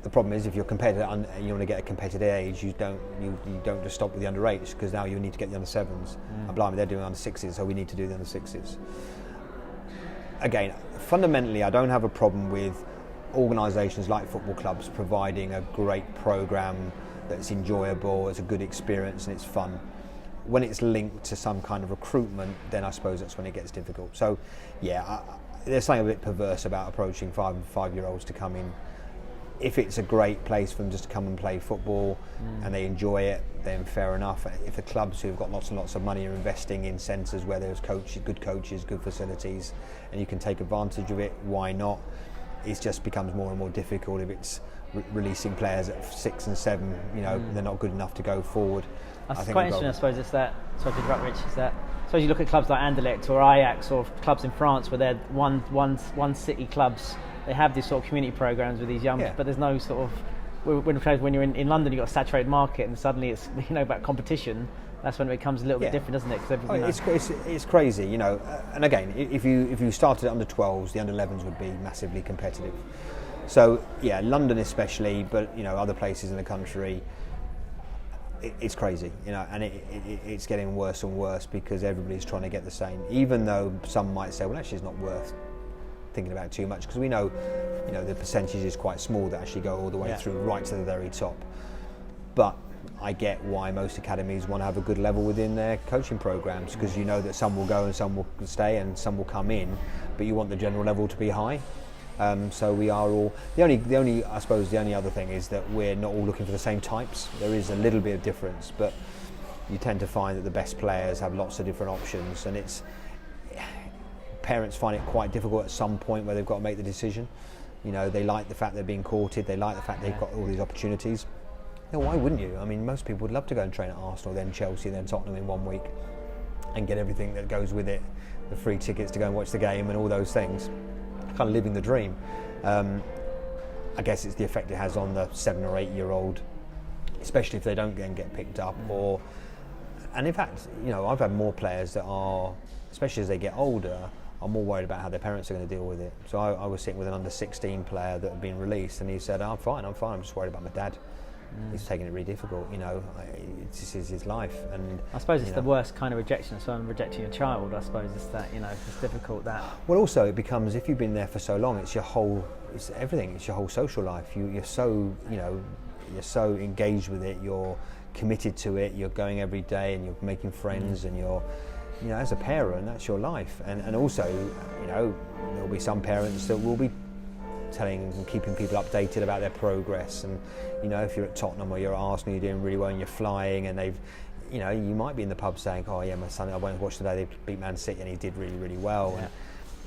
The problem is if you're competitive and you want to get a competitive age, you don't just stop with the under 8s, because now you need to get the under 7s. Blimey, they're doing under 6s, so we need to do the under 6s. Again, fundamentally, I don't have a problem with organisations like football clubs providing a great programme that's enjoyable, it's a good experience and it's fun. When it's linked to some kind of recruitment, then I suppose that's when it gets difficult. So yeah, there's something a bit perverse about approaching 5 and 5-year-olds to come in. If it's a great place for them just to come and play football and they enjoy it, then fair enough. If the clubs who've got lots and lots of money are investing in centres where there's good coaches, good facilities, and you can take advantage of it, why not? It just becomes more and more difficult if it's releasing players at 6 and 7. They're not good enough to go forward. That's quite interesting, I suppose. It's that. Sorry to interrupt, Rich. Is that? I suppose you look at clubs like Anderlecht or Ajax or clubs in France where they're one city clubs. They have these sort of community programs with these young, but there's no sort of. When you're in London, you've got a saturated market, and suddenly it's about competition. That's when it becomes a little bit different, doesn't it? It's crazy, And again, if you started at under 12s, the under 11s would be massively competitive. So London especially, but other places in the country, it's crazy, and it's getting worse and worse because everybody's trying to get the same. Even though some might say, well, actually, it's not worth thinking about too much because we know, the percentage is quite small that actually go all the way through right to the very top. But I get why most academies want to have a good level within their coaching programs because you know that some will go and some will stay and some will come in, but you want the general level to be high. So we are all the only other thing is that we're not all looking for the same types. There is a little bit of difference, but you tend to find that the best players have lots of different options, and parents find it quite difficult at some point where they've got to make the decision. They like the fact they're being courted, they like the fact they've got all these opportunities. Why wouldn't you? I mean, most people would love to go and train at Arsenal, then Chelsea, then Tottenham in 1 week and get everything that goes with it, the free tickets to go and watch the game and all those things. Kind of living the dream. I guess it's the effect it has on the 7 or 8 year old, especially if they don't get picked up. And in fact, I've had more players that are, especially as they get older, are more worried about how their parents are going to deal with it. So I was sitting with an under 16 player that had been released, and he said, I'm fine, I'm just worried about my dad. He's taking it really difficult, this is his life. And I suppose it's the worst kind of rejection. So I'm rejecting a child, I suppose it's that, it's difficult that. Well, also it becomes, if you've been there for so long, it's everything, it's your whole social life. You're so, you're so engaged with it, you're committed to it, you're going every day and you're making friends and you're, as a parent, that's your life. And also, there'll be some parents that will be telling and keeping people updated about their progress, and if you're at Tottenham or you're at Arsenal, you're doing really well and you're flying, and they've you might be in the pub saying, oh yeah, my son, I went and watched today, they beat Man City and he did really, really well.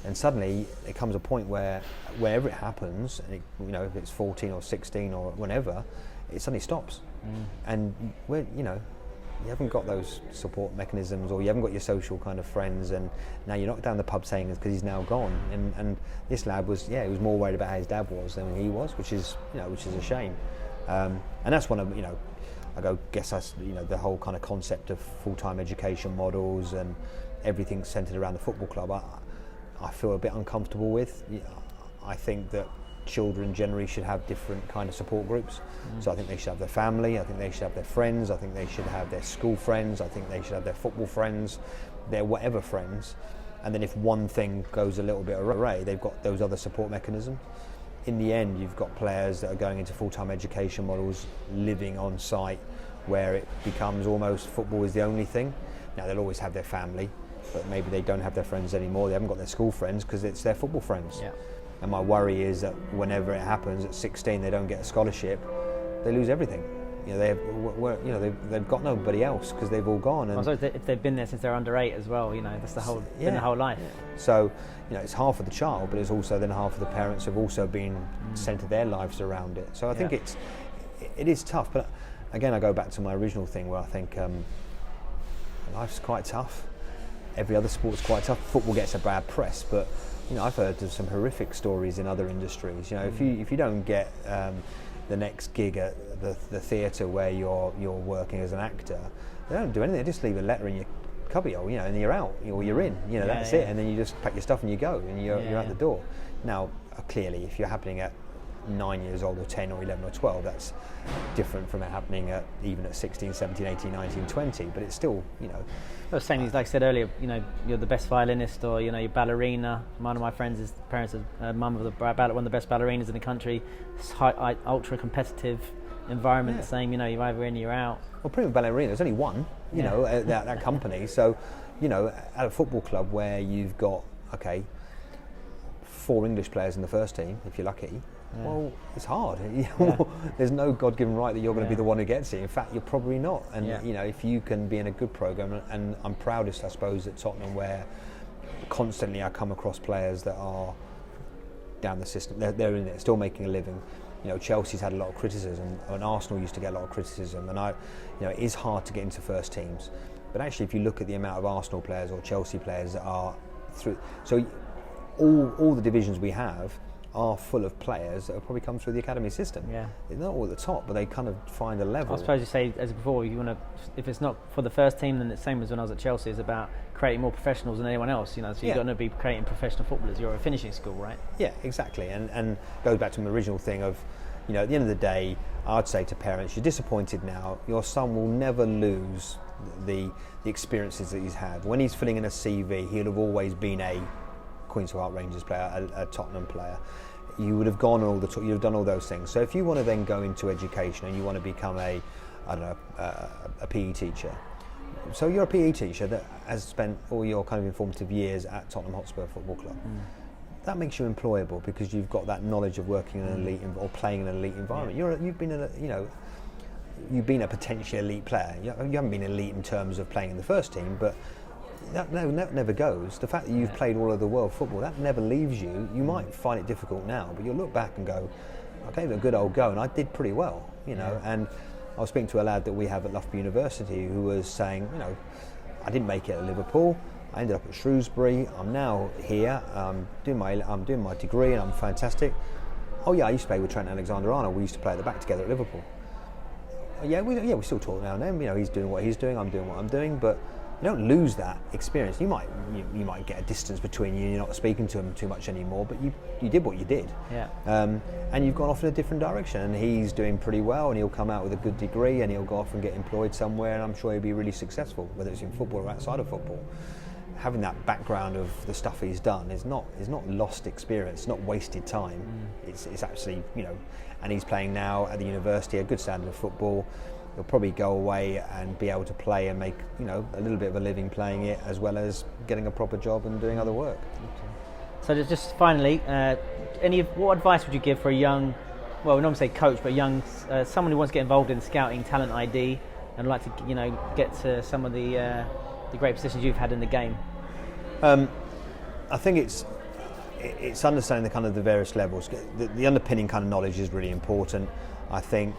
And suddenly it comes a point where wherever it happens, and if it's 14 or 16 or whenever, it suddenly stops. And you haven't got those support mechanisms, or you haven't got your social kind of friends, and now you're not down the pub saying it's because he's now gone. And this lad was, he was more worried about how his dad was than he was, which is a shame. And that's one of, the whole kind of concept of full-time education models and everything centred around the football club, I feel a bit uncomfortable with. I think that children generally should have different kind of support groups. So I think they should have their family, I think they should have their friends, I think they should have their school friends, I think they should have their football friends, their whatever friends. And then if one thing goes a little bit awry, they've got those other support mechanisms. In the end, you've got players that are going into full-time education models, living on site, where it becomes almost football is the only thing. Now they'll always have their family, but maybe they don't have their friends anymore, they haven't got their school friends because it's their football friends. And my worry is that whenever it happens at 16, they don't get a scholarship, they lose everything. They've got nobody else because they've all gone. And if they've been there since they're under 8 as well, that's the whole been the whole life. So it's half of the child, but it's also then half of the parents have also been centred their lives around it. So I think it is tough. But again, I go back to my original thing where I think life's quite tough. Every other sport's quite tough. Football gets a bad press, but I've heard of some horrific stories in other industries. If you don't get the next gig at the theatre where you're working as an actor, they don't do anything. They just leave a letter in your cubbyhole, and you're out, or you're in. That's it. And then you just pack your stuff and you go, and you're out the door. Now, clearly, if you're happening at 9 years old or 10 or 11 or 12, that's different from it happening even at 16, 17, 18, 19, 20, but it's still, The same as, like I said earlier, you're the best violinist, or your ballerina. One of my friends' parents is mum of one of the best ballerinas in the country. It's ultra competitive environment. Same, you're either in, you're out. Well, prima ballerina, there's only one, at that company. So, at a football club where you've got 4 English players in the first team, if you're lucky. Well, it's hard. There's no God-given right that you're going to be the one who gets it. In fact, you're probably not. And if you can be in a good program, and I'm proudest, I suppose, at Tottenham, where constantly I come across players that are down the system. They're in it, still making a living. Chelsea's had a lot of criticism, and Arsenal used to get a lot of criticism, and it is hard to get into first teams. But actually, if you look at the amount of Arsenal players or Chelsea players that are through, so all the divisions we have are full of players that have probably come through the academy system. Yeah. They're not all at the top, but they kind of find a level. I suppose you say, as before, if it's not for the first team, then it's the same as when I was at Chelsea. It's about creating more professionals than anyone else. So you're going to be creating professional footballers. You're a finishing school, right? Yeah, exactly. And goes back to my original thing of, at the end of the day, I'd say to parents, you're disappointed now. Your son will never lose the experiences that he's had. When he's filling in a CV, he'll have always been a Queen's Park Rangers player, a Tottenham player. You would have gone you'd have done all those things. So if you want to then go into education and you want to become a PE teacher, so you're a PE teacher that has spent all your kind of informative years at Tottenham Hotspur Football Club. That makes you employable because you've got that knowledge of working in an elite or playing in an elite environment. You've been a potentially elite player. You haven't been elite in terms of playing in the first team, but that never goes. The fact that you've played all over the world football, that never leaves you. You might find it difficult now, but you'll look back and go, I gave it a good old go and I did pretty well, And I was speaking to a lad that we have at Loughborough University who was saying, I didn't make it at Liverpool. I ended up at Shrewsbury. I'm now here. I'm doing my degree and I'm fantastic. Oh yeah, I used to play with Trent Alexander-Arnold. We used to play at the back together at Liverpool. We still talk now and then. He's doing what he's doing. I'm doing what I'm doing, but you don't lose that experience. You might get a distance between you and you're not speaking to him too much anymore, but you did what you did. Yeah. And you've gone off in a different direction, and he's doing pretty well, and he'll come out with a good degree and he'll go off and get employed somewhere, and I'm sure he'll be really successful, whether it's in football or outside of football. Having that background of the stuff he's done is not lost experience, it's not wasted time. It's actually, and he's playing now at the university, a good standard of football. He'll probably go away and be able to play and make, a little bit of a living playing it, as well as getting a proper job and doing other work. So just finally, what advice would you give for a young, well, we don't say coach, but someone who wants to get involved in scouting, talent ID, and like to, get to some of the great positions you've had in the game? I think it's understanding the kind of the various levels. The underpinning kind of knowledge is really important. I think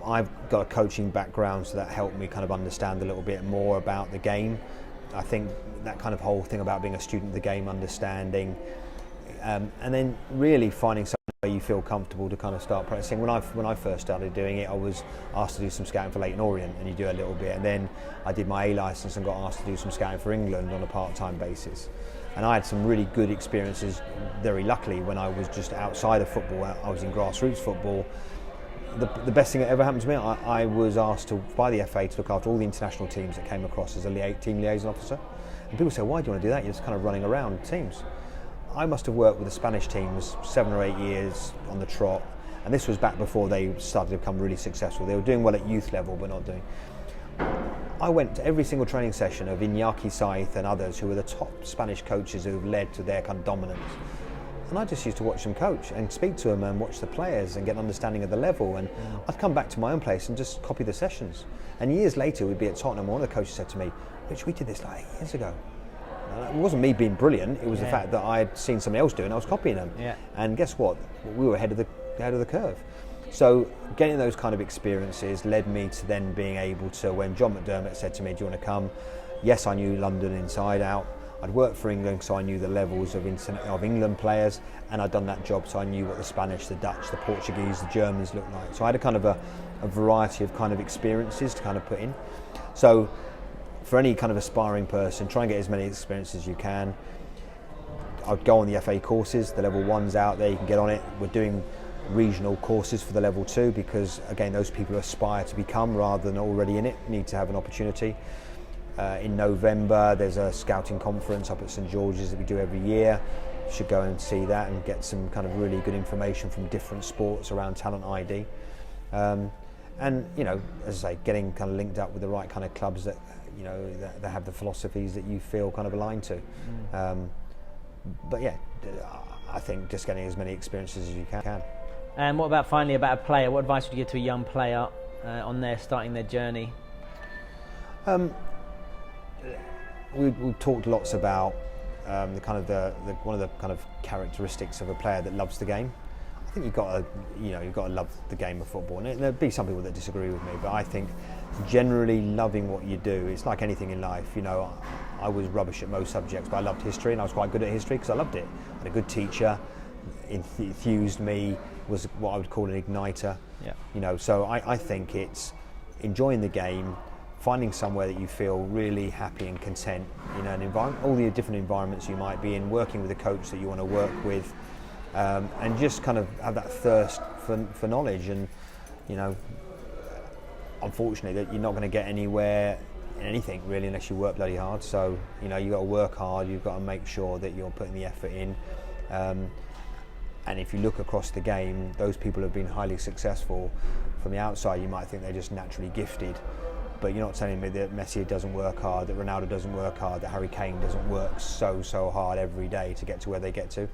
I've got a coaching background, so that helped me kind of understand a little bit more about the game. I think that kind of whole thing about being a student of the game, understanding, and then really finding something where you feel comfortable to kind of start practicing. When I first started doing it, I was asked to do some scouting for Leyton Orient, and you do a little bit, and then I did my A licence and got asked to do some scouting for England on a part-time basis. And I had some really good experiences, very luckily, when I was just outside of football. I was in grassroots football. The best thing that ever happened to me, I was asked by the FA to look after all the international teams that came across as a team liaison officer. And people say, why do you want to do that? You're just kind of running around teams. I must have worked with the Spanish teams 7 or 8 years on the trot, and this was back before they started to become really successful. They were doing well at youth level, but not doing. I went to every single training session of Iñaki Saiz and others who were the top Spanish coaches who have led to their kind of dominance. And I just used to watch them coach and speak to them and watch the players and get an understanding of the level. And I'd come back to my own place and just copy the sessions. And years later, we'd be at Tottenham. One of the coaches said to me, "Rich, we did this like 8 years ago." It wasn't me being brilliant. It was the fact that I'd seen somebody else do it and I was copying them. Yeah. And guess what? We were ahead of the curve. So getting those kind of experiences led me to then being able to, when John McDermott said to me, "Do you want to come?" Yes, I knew London inside out. I'd worked for England, so I knew the levels of England players, and I'd done that job, so I knew what the Spanish, the Dutch, the Portuguese, the Germans looked like. So I had a kind of a variety of kind of experiences to kind of put in. So for any kind of aspiring person, try and get as many experiences as you can. I'd go on the FA courses, the level 1's out there, you can get on it. We're doing regional courses for the level 2 because, again, those people who aspire to become rather than already in it need to have an opportunity. In November there's a scouting conference up at St George's that we do every year. You should go and see that and get some kind of really good information from different sports around talent ID. And as I say, getting kind of linked up with the right kind of clubs that that have the philosophies that you feel kind of aligned to. But yeah, I think just getting as many experiences as you can. And what about finally about a player? What advice would you give to a young player on their starting their journey? We've talked lots about one of the kind of characteristics of a player that loves the game. I I think you've got to love the game of football. And there'll be some people that disagree with me, but I think generally loving what you do, it's like anything in life. You know, I was rubbish at most subjects, but I loved history, and I was quite good at history because I loved it. I had a good teacher, enthused me, was what I would call an igniter. Yeah. You know, so I think it's enjoying the game, finding somewhere that you feel really happy and content in an environment, all the different environments you might be in, working with a coach that you want to work with, and just kind of have that thirst for knowledge. And, you know, unfortunately, that you're not going to get anywhere in anything really unless you work bloody hard. So, you know, you've got to work hard, you've got to make sure that you're putting the effort in. And if you look across the game, those people have been highly successful. From the outside, you might think they're just naturally gifted. But you're not telling me that Messi doesn't work hard, that Ronaldo doesn't work hard, that Harry Kane doesn't work so hard every day to get to where they get to.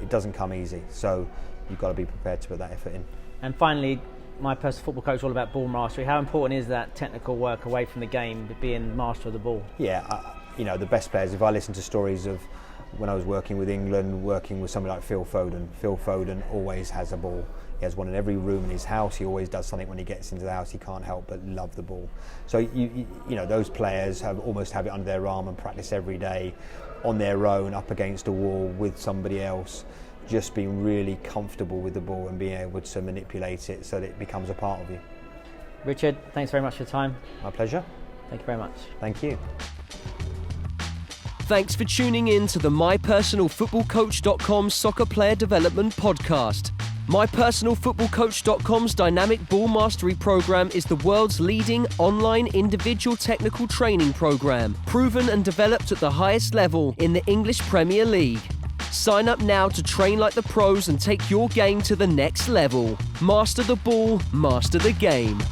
It doesn't come easy, so you've got to be prepared to put that effort in. And finally, my personal football coach, all about ball mastery. How important is that technical work away from the game, being master of the ball? Yeah, you know, the best players, if I listen to stories of when I was working with England, working with somebody like Phil Foden always has a ball. He has one in every room in his house. He always does something when he gets into the house. He can't help but love the ball. So you know, those players almost have it under their arm and practice every day on their own, up against a wall with somebody else, just being really comfortable with the ball and being able to manipulate it so that it becomes a part of you. Richard, thanks very much for your time. My pleasure. Thank you very much. Thank you. Thanks for tuning in to the MyPersonalFootballCoach.com Soccer Player Development Podcast. MyPersonalFootballCoach.com's dynamic ball mastery program is the world's leading online individual technical training program, proven and developed at the highest level in the English Premier League. Sign up now to train like the pros and take your game to the next level. Master the ball, master the game.